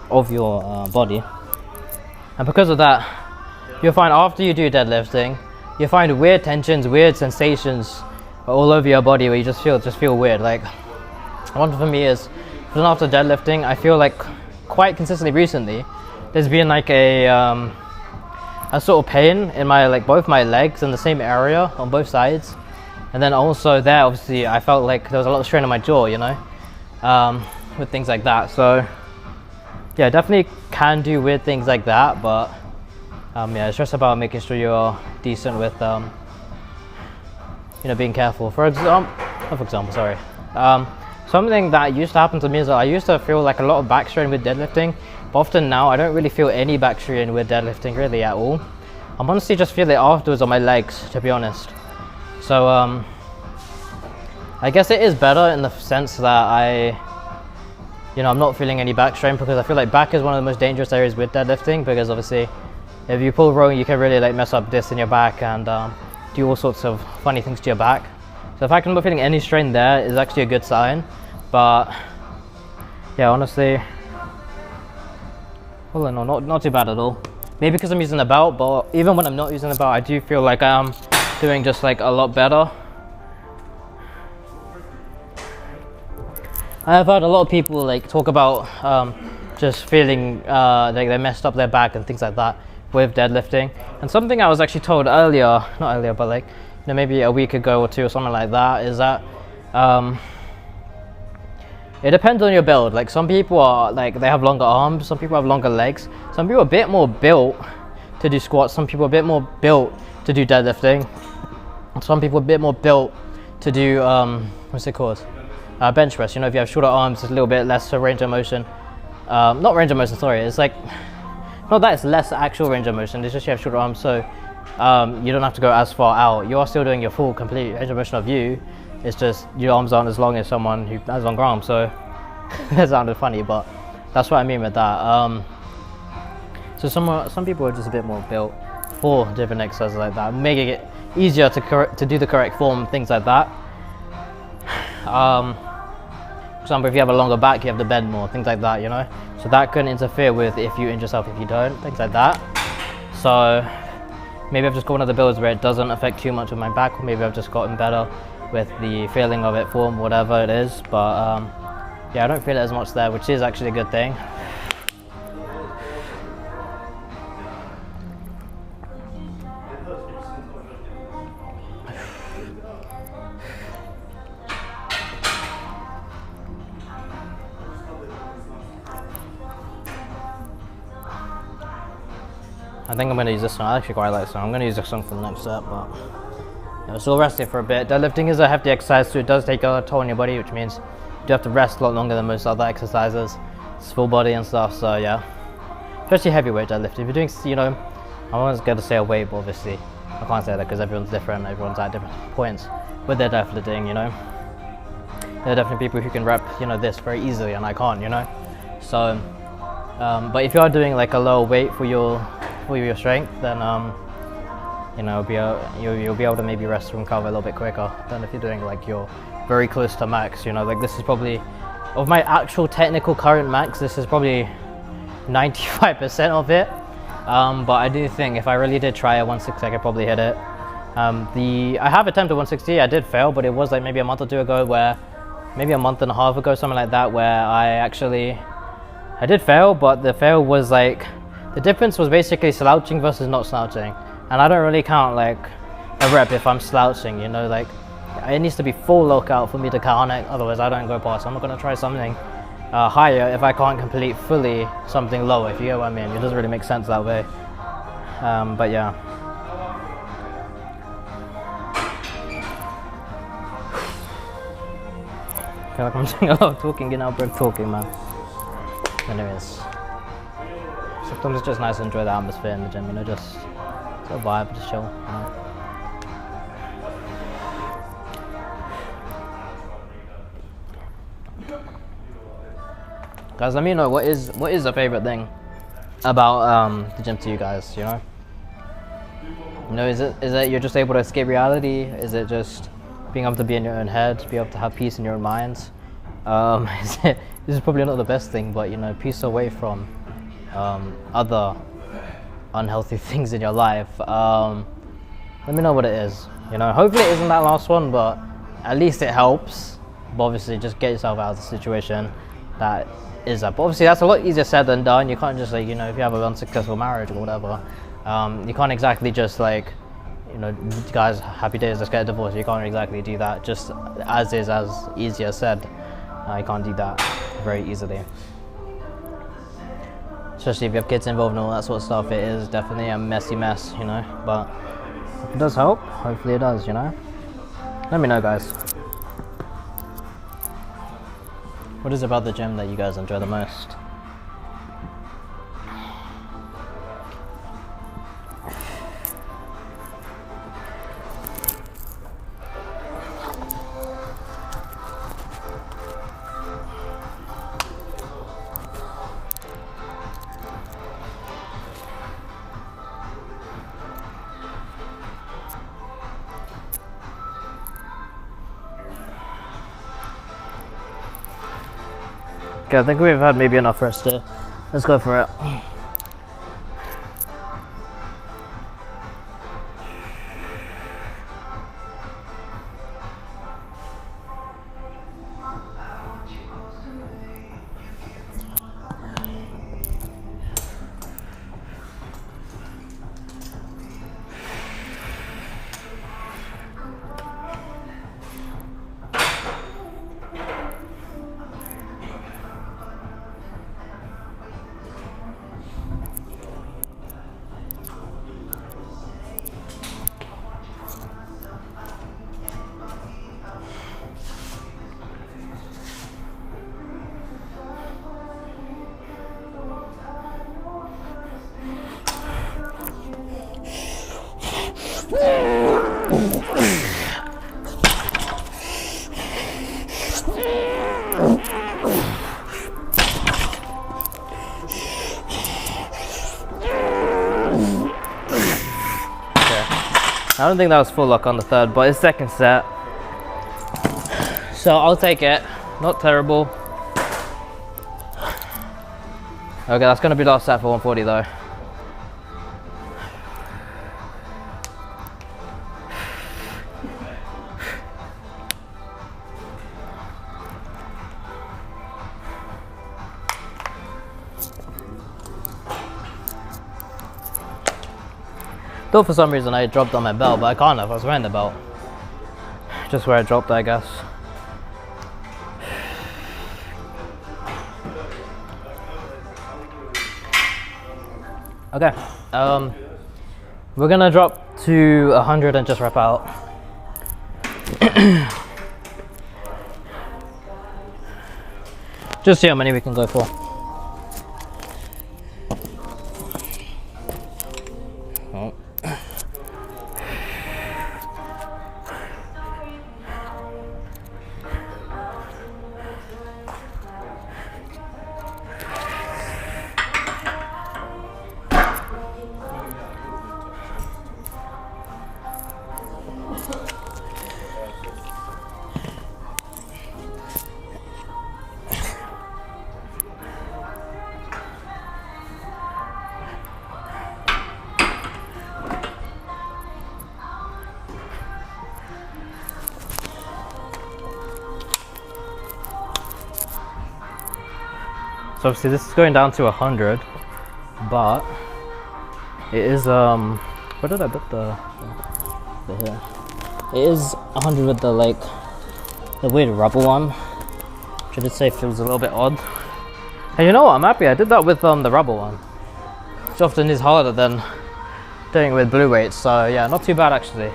body. And because of that, you'll find after you do deadlifting, you find weird tensions, weird sensations all over your body where you just feel weird. Like one for me is, even after deadlifting, I feel like quite consistently recently, there's been like a sort of pain in my both my legs in the same area on both sides, and then also there obviously I felt like there was a lot of strain on my jaw, you know, with things like that. So yeah, definitely can do weird things like that, but yeah, it's just about making sure you're decent with you know, being careful. Something that used to happen to me is that I used to feel like a lot of back strain with deadlifting, but often now I don't really feel any back strain with deadlifting really at all. I'm honestly just feel it afterwards on my legs, to be honest. So I guess it is better in the sense that you know, I'm not feeling any back strain, because I feel like back is one of the most dangerous areas with deadlifting, because obviously if you pull wrong, you can really like mess up this in your back and do all sorts of funny things to your back. So the fact I'm not feeling any strain there is actually a good sign. But yeah, honestly, well, no, not too bad at all. Maybe because I'm using the belt, but even when I'm not using the belt, I do feel like I'm doing just like a lot better. I've heard a lot of people like talk about just feeling like they messed up their back and things like that with deadlifting. And something I was actually told earlier, not earlier, but like, you know, maybe a week ago or two or something like that, is that it depends on your build. Like some people are like, they have longer arms, some people have longer legs, some people are a bit more built to do squats, some people are a bit more built to do deadlifting, some people are a bit more built to do what's it called, bench press. You know, if you have shorter arms, it's a little bit less range of motion. Not range of motion, sorry, it's like, not that it's less actual range of motion, it's just you have shorter arms, so you don't have to go as far out. You are still doing your full complete range of motion of you, it's just your arms aren't as long as someone who has longer arms. So that sounded funny, but that's what I mean with that. So some people are just a bit more built for different exercises like that, making it easier to do the correct form, things like that. For example, if you have a longer back, you have to bend more, things like that, you know. So that can interfere with if you injure yourself, if you don't, things like that. So maybe I've just got one of the builds where it doesn't affect too much of my back, or maybe I've just gotten better with the feeling of it, form, whatever it is. But yeah, I don't feel it as much there, which is actually a good thing. I think I'm going to use this one. I actually quite like this one. I'm going to use this one for the next set, but yeah, still resting for a bit. Deadlifting is a hefty exercise, so it does take a toll on your body, which means you do have to rest a lot longer than most other exercises. It's full body and stuff, so yeah. Especially heavyweight deadlifting. If you're doing, you know, I was going to say a weight, but obviously I can't say that because everyone's different. Everyone's at different points with their deadlifting, you know. There are definitely people who can rep, you know, this very easily, and I can't, you know. So, but if you are doing like a lower weight for your strength, then you know, you'll be able to maybe rest and recover a little bit quicker than if you're doing like you're very close to max. You know, like this is probably, of my actual technical current max, this is probably 95% of it. But I do think if I really did try a 160, I could probably hit it. I have attempted 160, I did fail, but it was like maybe a month or two ago, where maybe a month and a half ago, something like that, where I did fail, but the fail was like, the difference was basically slouching versus not slouching. And I don't really count like a rep if I'm slouching, you know, like it needs to be full lockout for me to count it, otherwise I don't go past. I'm not going to try something higher if I can't complete fully something lower, if you get what I mean. It doesn't really make sense that way. But yeah. I feel like I'm doing a lot of talking, getting out of breath talking, man. Anyways, sometimes it's just nice to enjoy the atmosphere in the gym, you know, just a vibe, just chill, you know. Guys, let me know what is the favorite thing about the gym to you guys, you know? You know, is it you're just able to escape reality? Is it just being able to be in your own head, be able to have peace in your own minds? This is probably not the best thing, but you know, peace away from other unhealthy things in your life. Let me know what it is. You know, hopefully it isn't that last one, but at least it helps. But obviously, just get yourself out of the situation that is that. But obviously, that's a lot easier said than done. You can't just like, you know, if you have an unsuccessful marriage or whatever, you can't exactly just like, you know, guys, happy days, let's get a divorce. You can't exactly do that just as easier said. You can't do that very easily. Especially if you have kids involved and all that sort of stuff, it is definitely a messy mess, you know. But if it does help, hopefully it does, you know. Let me know, guys. What is it about the gym that you guys enjoy the most? Okay, I think we've had maybe enough rest here. Let's go for it. I don't think that was full lock on the third, but it's second set. So I'll take it. Not terrible. Okay, that's going to be last set for 140 though. Thought for some reason I dropped on my belt, but I can't have. I was wearing the belt. Just where I dropped it, I guess. Okay, we're gonna drop to 100 and just wrap out. Just see how many we can go for. Oh. So obviously this is going down to 100, but it is where did I put the here? It is 100 with the weird rubber one, which I did say feels a little bit odd. And you know what? I'm happy I did that with the rubber one, which often is harder than doing it with blue weights. So yeah, not too bad actually.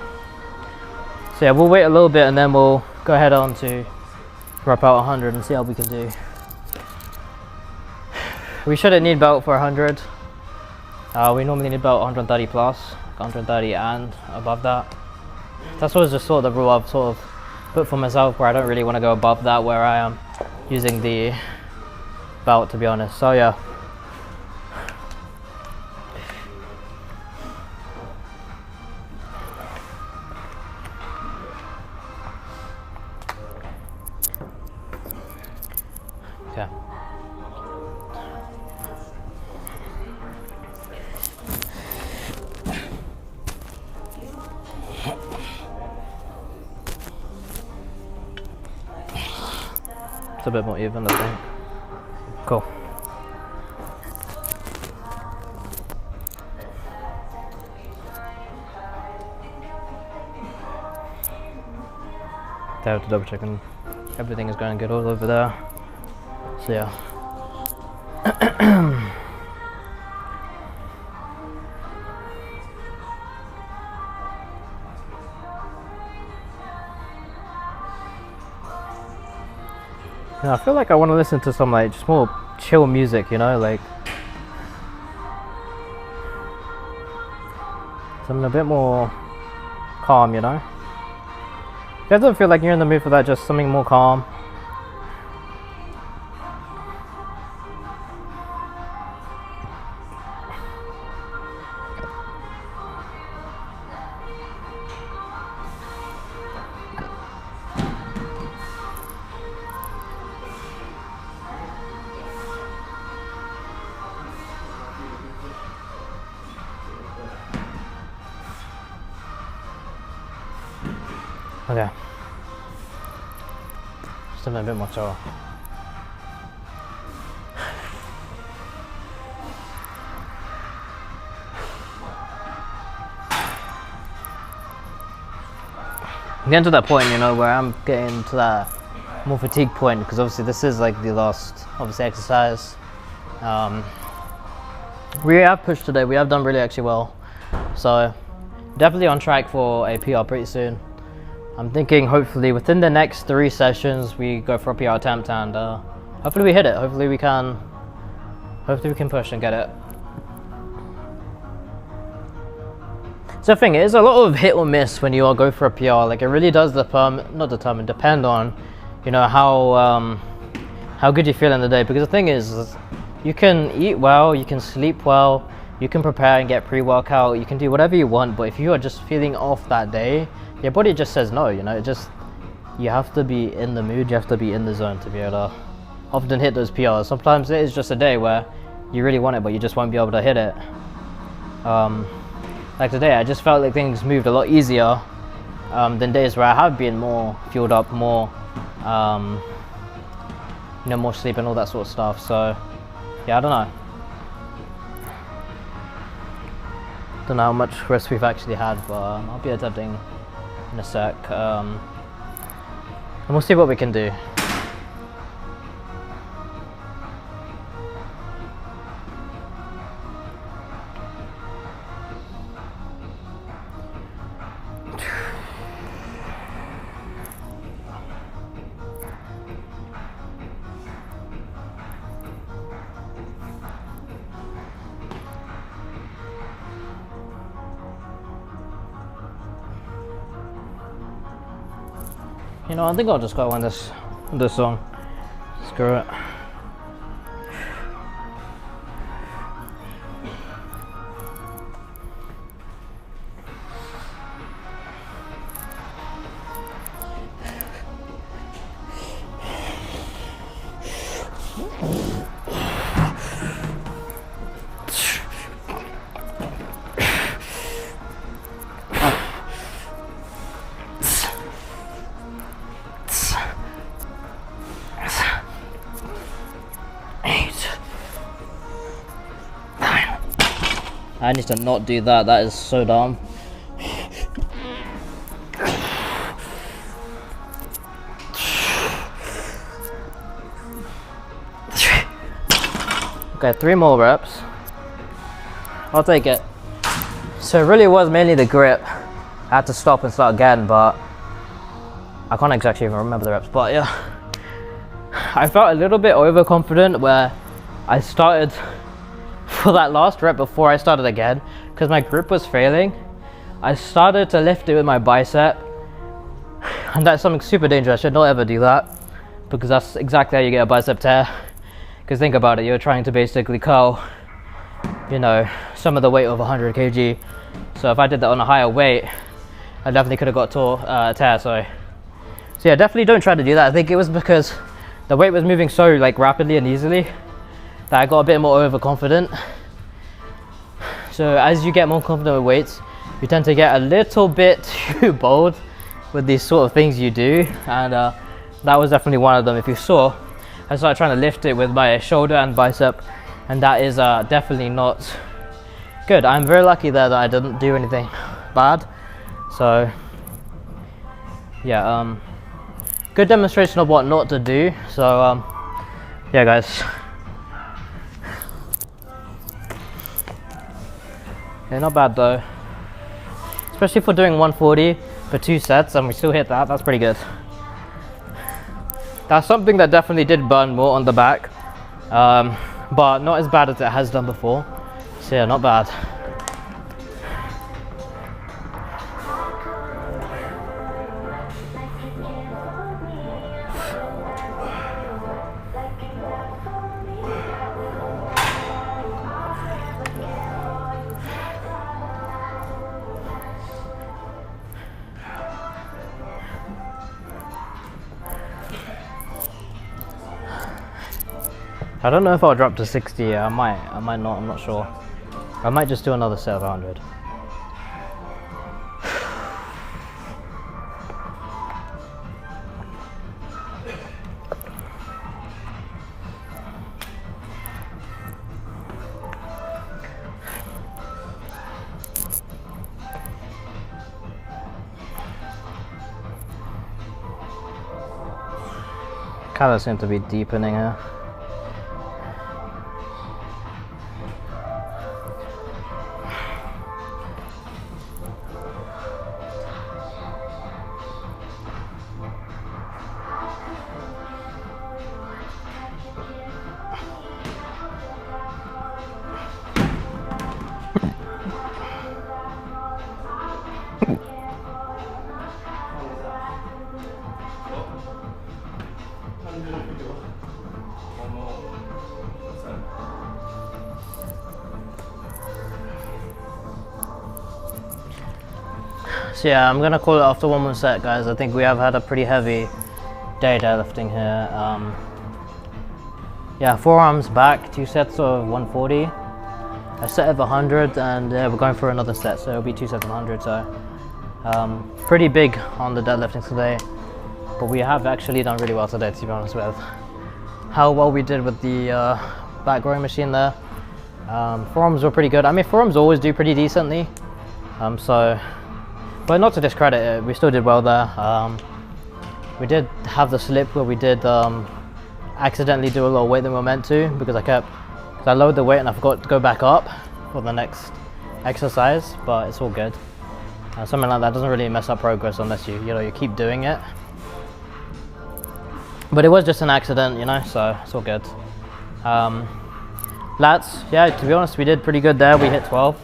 So yeah, we'll wait a little bit and then we'll go ahead on to wrap out 100 and see how we can do. We shouldn't need belt for 100. We normally need belt 130 plus, 130 and above that. That's always just sort of the rule I've sort of put for myself, where I don't really want to go above that where I am using the belt, to be honest. So yeah. Okay. It's a bit more even, I think. Cool. I have to double check and everything is going good all over there. So yeah. Yeah, I feel like I want to listen to some just more chill music, you know, something a bit more calm, you know. If you don't feel like you're in the mood for that, just something more calm. Okay. Just a bit more chill. I'm getting to that point, you know, where I'm getting to that more fatigue point, because obviously this is like the last, obviously, exercise. We have pushed today, we have done really actually well. So definitely on track for a PR pretty soon. I'm thinking hopefully within the next 3 sessions we go for a PR attempt, and hopefully we hit it. Hopefully we can push and get it. So the thing is, a lot of hit or miss when you all go for a PR. Like, it really does depend on, you know, how good you feel in the day. Because the thing is, you can eat well, you can sleep well, you can prepare and get pre-workout, you can do whatever you want, but if you are just feeling off that day, your body just says no, you know. You have to be in the mood, you have to be in the zone to be able to often hit those PRs. Sometimes it is just a day where you really want it, but you just won't be able to hit it. Like today, I just felt like things moved a lot easier than days where I have been more fueled up, more, you know, more sleep and all that sort of stuff. So, yeah, I don't know. Don't know how much rest we've actually had, but I'll be attempting in a sec. And we'll see what we can do. You know, I think I'll just go on this song. Screw it. I need to not do that, that is so dumb. Okay, 3 more reps. I'll take it. So it really was mainly the grip. I had to stop and start again, but I can't exactly even remember the reps, but yeah. I felt a little bit overconfident where I started for that last rep before I started again, because my grip was failing. I started to lift it with my bicep, and that's something super dangerous. I should not ever do that, because that's exactly how you get a bicep tear. Because think about it, you're trying to basically curl, you know, some of the weight of 100 kg. So if I did that on a higher weight, I definitely could have got a tear, sorry. So yeah, definitely don't try to do that. I think it was because the weight was moving so like rapidly and easily that I got a bit more overconfident. So as you get more confident with weights, you tend to get a little bit too bold with these sort of things you do, and that was definitely one of them. If you saw, I started trying to lift it with my shoulder and bicep, and that is definitely not good. I'm very lucky there that I didn't do anything bad. So yeah, good demonstration of what not to do. So yeah guys. Yeah, not bad though. Especially for doing 140 for 2 sets and we still hit that, that's pretty good. That's something that definitely did burn more on the back, but not as bad as it has done before. So yeah, not bad. I don't know if I'll drop to 60. I might not, I'm not sure. I might just do another set of 100. Kind of seem to be deepening here. So yeah, I'm gonna call it after one more set, guys. I think we have had a pretty heavy day deadlifting here. Yeah, forearms back, 2 sets of 140, a set of 100, and we're going for another set, so it'll be 2 sets of 100. So pretty big on the deadlifting today, but we have actually done really well today, to be honest with how well we did with the back rowing machine there. Forearms were pretty good. I mean, forearms always do pretty decently, but not to discredit it, we still did well there. We did have the slip where we did accidentally do a lot of weight than we were meant to, because I lowered the weight and I forgot to go back up for the next exercise, but it's all good. Something like that doesn't really mess up progress unless you keep doing it. But it was just an accident, so it's all good. Lats, yeah, to be honest, we did pretty good there. We hit 12.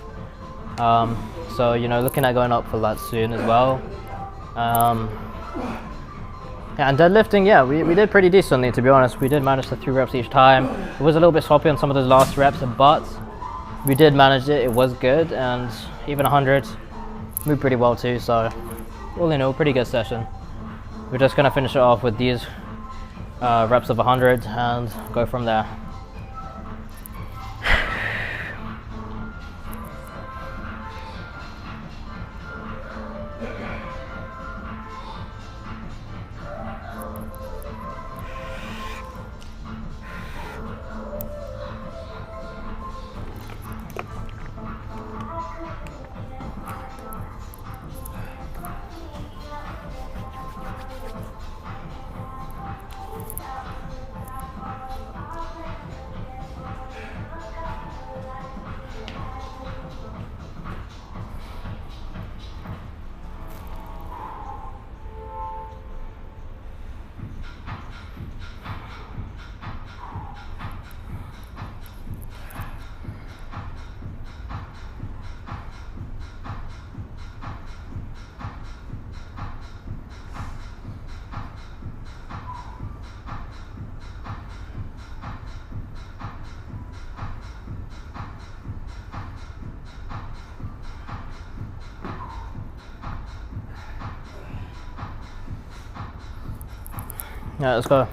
So, looking at going up for lats soon as well. Yeah, and deadlifting, yeah, we did pretty decently, to be honest. We did manage the 3 reps each time. It was a little bit sloppy on some of those last reps, but we did manage it. It was good, and even 100 moved pretty well too. So, all in all, pretty good session. We're just gonna finish it off with these reps of 100 and go from there. Yeah, let's go.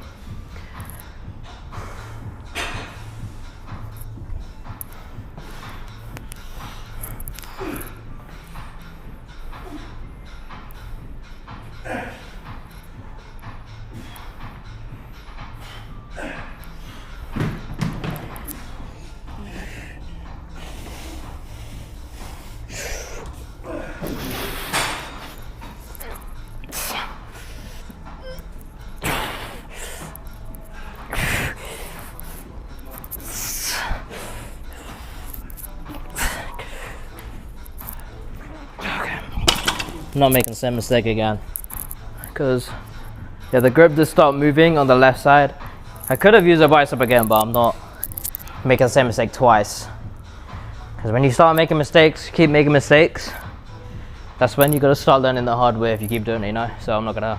I'm not making the same mistake again, because yeah, the grip did start moving on the left side. I could have used a bicep again, but I'm not making the same mistake twice, because when you start making mistakes, keep making mistakes, that's when you gotta start learning the hard way if you keep doing it, so I'm not gonna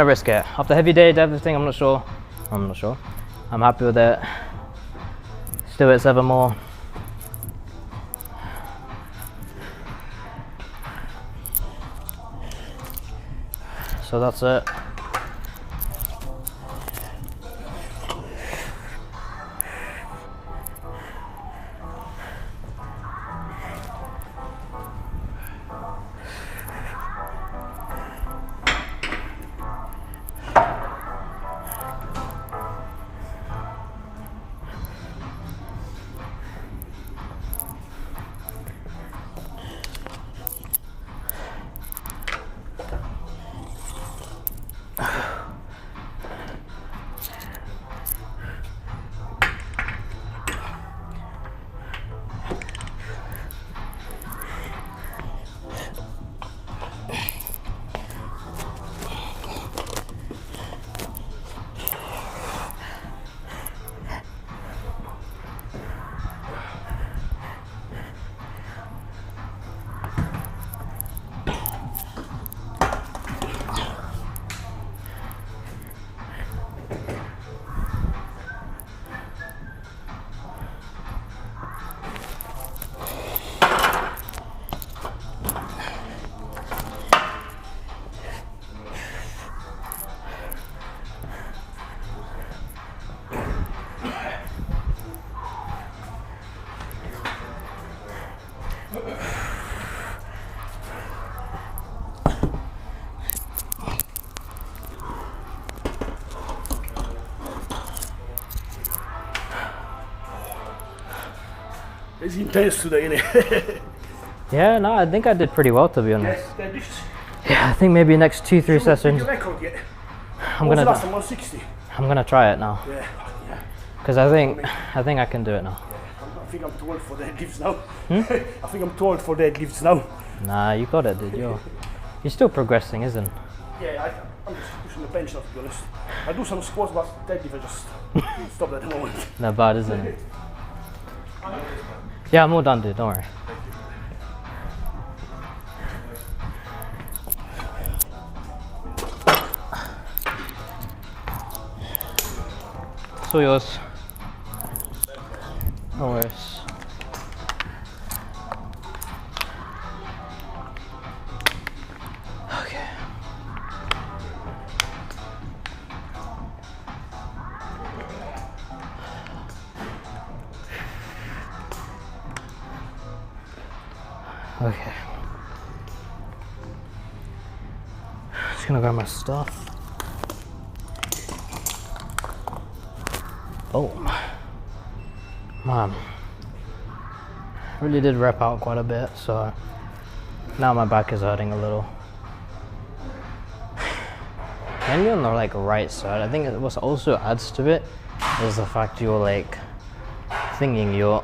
risk it. After heavy day deadlifting, I'm not sure. I'm happy with it. Let's do it 7 more. So that's it. It's intense today, innit? Yeah, no, I think I did pretty well, to be honest. Yes, deadlifts. Yeah, I think maybe next 2-3 sessions. Your record yet? I'm What's gonna. the last one? 160. I'm gonna try it now, Yeah. because I think I can do it now. I think I'm too old for deadlifts now. I think I'm too old for deadlifts now. Nah, you got it, dude. You're still progressing, isn't it? Yeah, I'm just pushing the bench now, to be honest. I do some squats, but deadlift I just stop at the moment. Not bad, isn't it? Yeah, I'm all done, dude. Don't worry. It's all yours. No worries. Okay. Okay. Just gonna grab my stuff. Oh, man, really did rep out quite a bit, so now my back is hurting a little. Mainly on the like right side. I think what also adds to it is the fact you're like thinking you're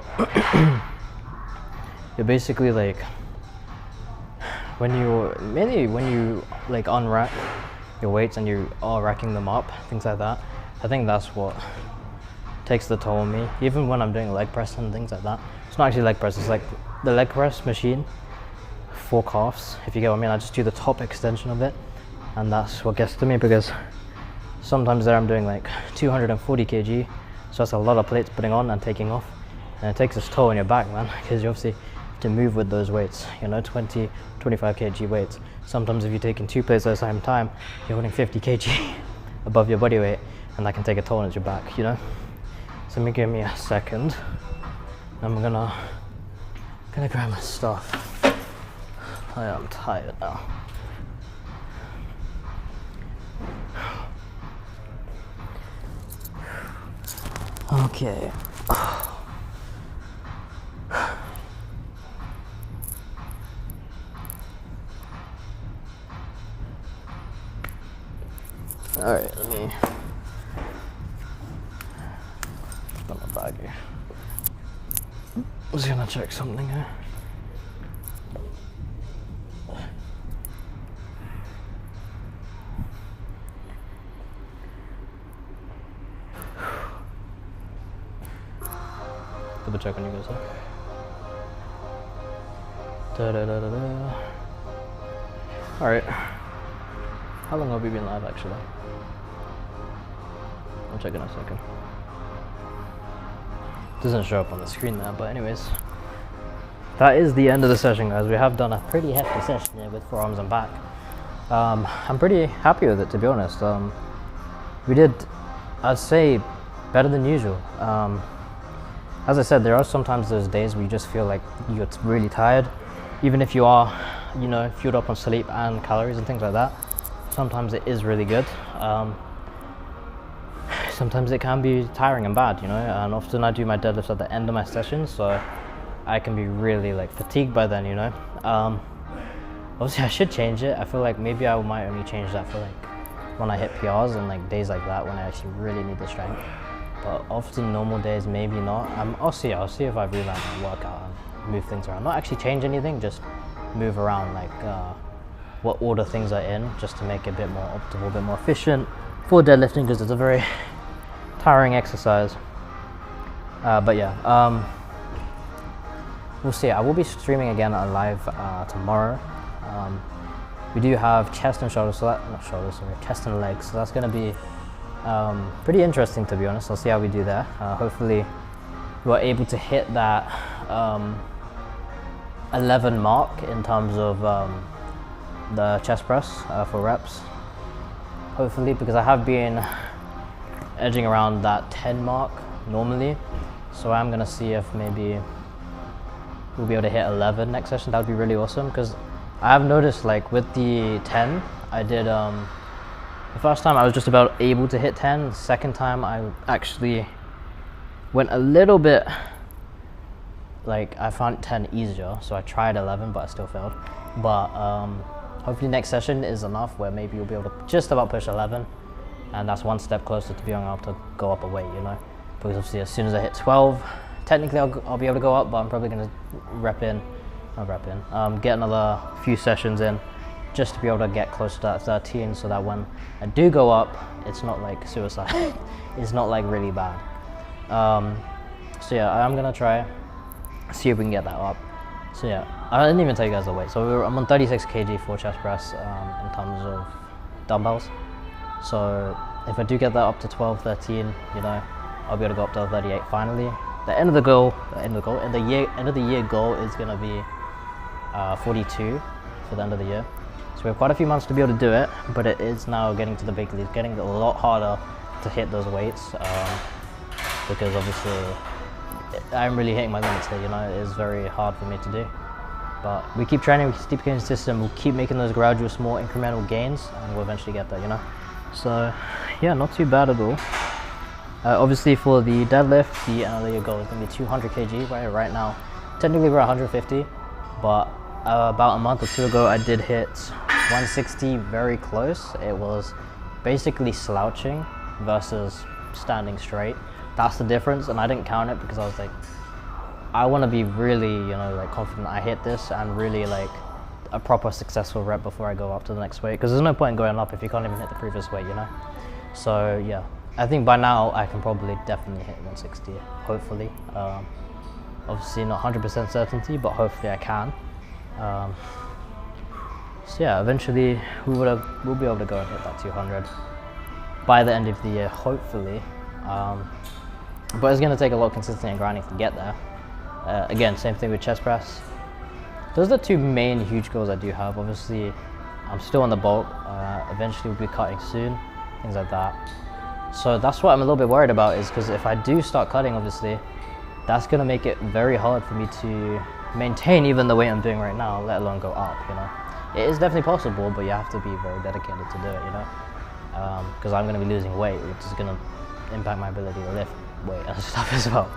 basically like when you like unrack your weights and you are racking them up, things like that. I think that's what takes the toll on me, even when I'm doing leg press and things like that. It's not actually leg press, it's like the leg press machine for calves, if you get what I mean. I just do the top extension of it, and that's what gets to me, because sometimes there I'm doing like 240 kg, so that's a lot of plates putting on and taking off, and it takes its toll on your back, man, because you obviously have to move with those weights, 20, 25 kg weights. Sometimes if you're taking 2 plates at the same time, you're holding 50 kg above your body weight, and that can take a toll on your back, So give me a second. I'm gonna grab my stuff. I am tired now. Okay. All right, let me put my bag here. I was gonna check something here. Double check on you guys, huh? Da-da-da-da-da. Alright. How long have we been live actually? I'll check in a second. Doesn't show up on the screen there, but anyways. That is the end of the session, guys. We have done a pretty hefty session here with forearms and back. I'm pretty happy with it, to be honest. We did, I'd say, better than usual. As I said, there are sometimes those days where you just feel like you're really tired, even if you are, fueled up on sleep and calories and things like that. Sometimes it is really good. Sometimes it can be tiring and bad, and often I do my deadlifts at the end of my sessions, so I can be really like fatigued by then, Obviously I should change it. I feel like maybe I might only change that for like when I hit PRs and like days like that when I actually really need the strength. But often normal days, maybe not. I'll see if I revamp my workout and move things around. Not actually change anything, just move around like what order things are in, just to make it a bit more optimal, a bit more efficient for deadlifting, because it's a very tiring exercise. But yeah, we'll see. I will be streaming again live tomorrow. We do have chest and shoulders, chest and legs, so that's going to be pretty interesting, to be honest. I'll see how we do there. Hopefully we're able to hit that 11 mark in terms of the chest press for reps, hopefully, because I have been edging around that 10 mark normally, so I'm going to see if maybe we'll be able to hit 11 next session. That would be really awesome, because I have noticed like with the 10 I did the first time I was just about able to hit 10. The second time I actually went a little bit like I found 10 easier, so I tried 11, but I still failed. But hopefully next session is enough where maybe you'll be able to just about push 11, and that's one step closer to being able to go up a weight, you know. Because obviously as soon as I hit 12, technically I'll be able to go up, but I'm probably gonna get another few sessions in just to be able to get close to that 13, so that when I do go up, it's not like suicide. It's not like really bad. So yeah, I'm gonna try, see if we can get that up. So yeah, I didn't even tell you guys the weight. So I'm on 36 kg for chest press in terms of dumbbells. So if I do get that up to 12, 13, you know, I'll be able to go up to 38 finally. The end of the year goal is gonna be 42 for the end of the year. So we have quite a few months to be able to do it, but it is now getting to the big leagues, getting a lot harder to hit those weights because obviously I'm really hitting my limits here, you know. It is very hard for me to do. But we keep training, we keep getting consistent, we'll keep making those gradual small incremental gains, and we'll eventually get there, you know. So yeah, not too bad at all. Obviously for the deadlift, the end of the year goal is going to be 200 kg, right now. Technically we're 150, but about a month or two ago I did hit 160 very close. It was basically slouching versus standing straight. That's the difference, and I didn't count it because I was like, I want to be really, you know, like confident I hit this and really like a proper successful rep before I go up to the next weight, because there's no point in going up if you can't even hit the previous weight, you know. So yeah, I think by now I can probably definitely hit 160, hopefully. Obviously not 100% certainty, but hopefully I can. So yeah, eventually we'll be able to go and hit that 200 by the end of the year, hopefully. But it's going to take a lot of consistency and grinding to get there. Again, same thing with chest press. Those are the two main huge goals I do have. Obviously, I'm still on the bulk. Eventually we'll be cutting soon, things like that. So that's what I'm a little bit worried about, is because if I do start cutting, obviously, that's going to make it very hard for me to maintain even the weight I'm doing right now, let alone go up, you know. It is definitely possible, but you have to be very dedicated to do it, you know. Because I'm going to be losing weight, which is going to impact my ability to lift weight and stuff as well.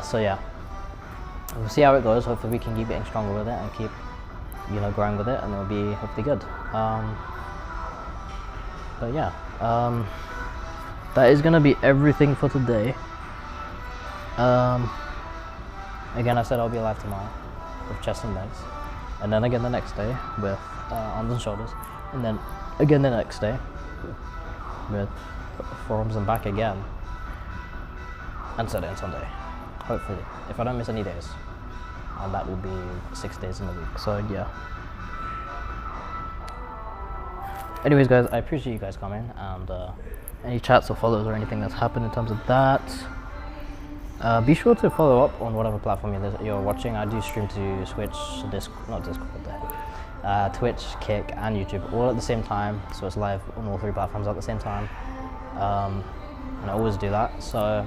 So yeah, we'll see how it goes. Hopefully we can keep getting stronger with it and keep, you know, growing with it, and it'll be hopefully good. But yeah, that is going to be everything for today. Again, I said I'll be alive tomorrow with chest and legs, and then again the next day with arms and shoulders, and then again the next day with forearms and back again, and Saturday and Sunday, hopefully, if I don't miss any days, and that will be 6 days in a week. So yeah. Anyways guys, I appreciate you guys coming, and any chats or follows or anything that's happened in terms of that. Be sure to follow up on whatever platform you're watching. I do stream to Twitch, Twitch, Kick, and YouTube all at the same time. So it's live on all three platforms at the same time. And I always do that. So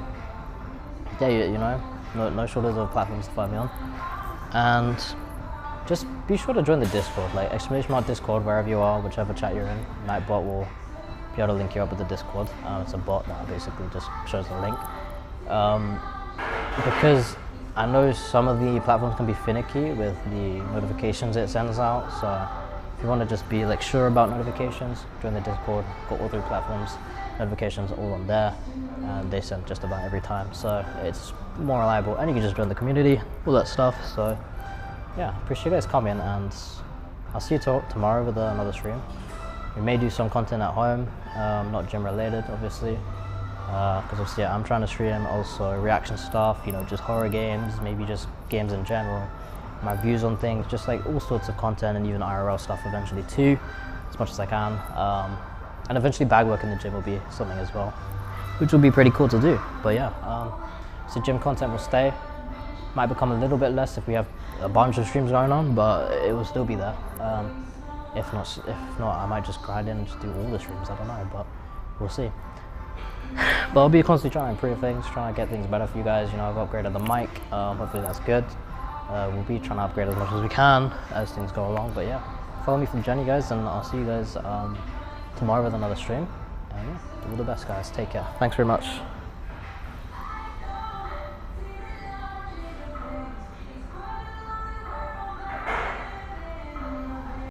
yeah, you know, no shortage of platforms to find me on. And just be sure to join the Discord, like !Discord wherever you are, whichever chat you're in. Nightbot will be able to link you up with the Discord. It's a bot that basically just shows the link. Because I know some of the platforms can be finicky with the notifications it sends out, so if you want to just be like sure about notifications, join the Discord. Got all three platforms notifications all on there, and they send just about every time, so it's more reliable, and you can just join the community, all that stuff. So yeah, appreciate you guys coming, and I'll see you tomorrow with another stream. We may do some content at home, not gym related obviously, because obviously I'm trying to stream also reaction stuff, you know, just horror games, maybe just games in general, my views on things, just like all sorts of content, and even IRL stuff eventually too, as much as I can. And eventually bag work in the gym will be something as well, which will be pretty cool to do. But yeah, so gym content will stay, might become a little bit less if we have a bunch of streams going on, but it will still be there. If not, I might just grind in and just do all the streams, I don't know, but we'll see. But I'll be constantly trying to improve things, trying to get things better for you guys. You know, I've upgraded the mic, hopefully that's good. We'll be trying to upgrade as much as we can as things go along. But yeah, follow me for the journey, guys, and I'll see you guys tomorrow with another stream. And yeah, all the best, guys. Take care. Thanks very much.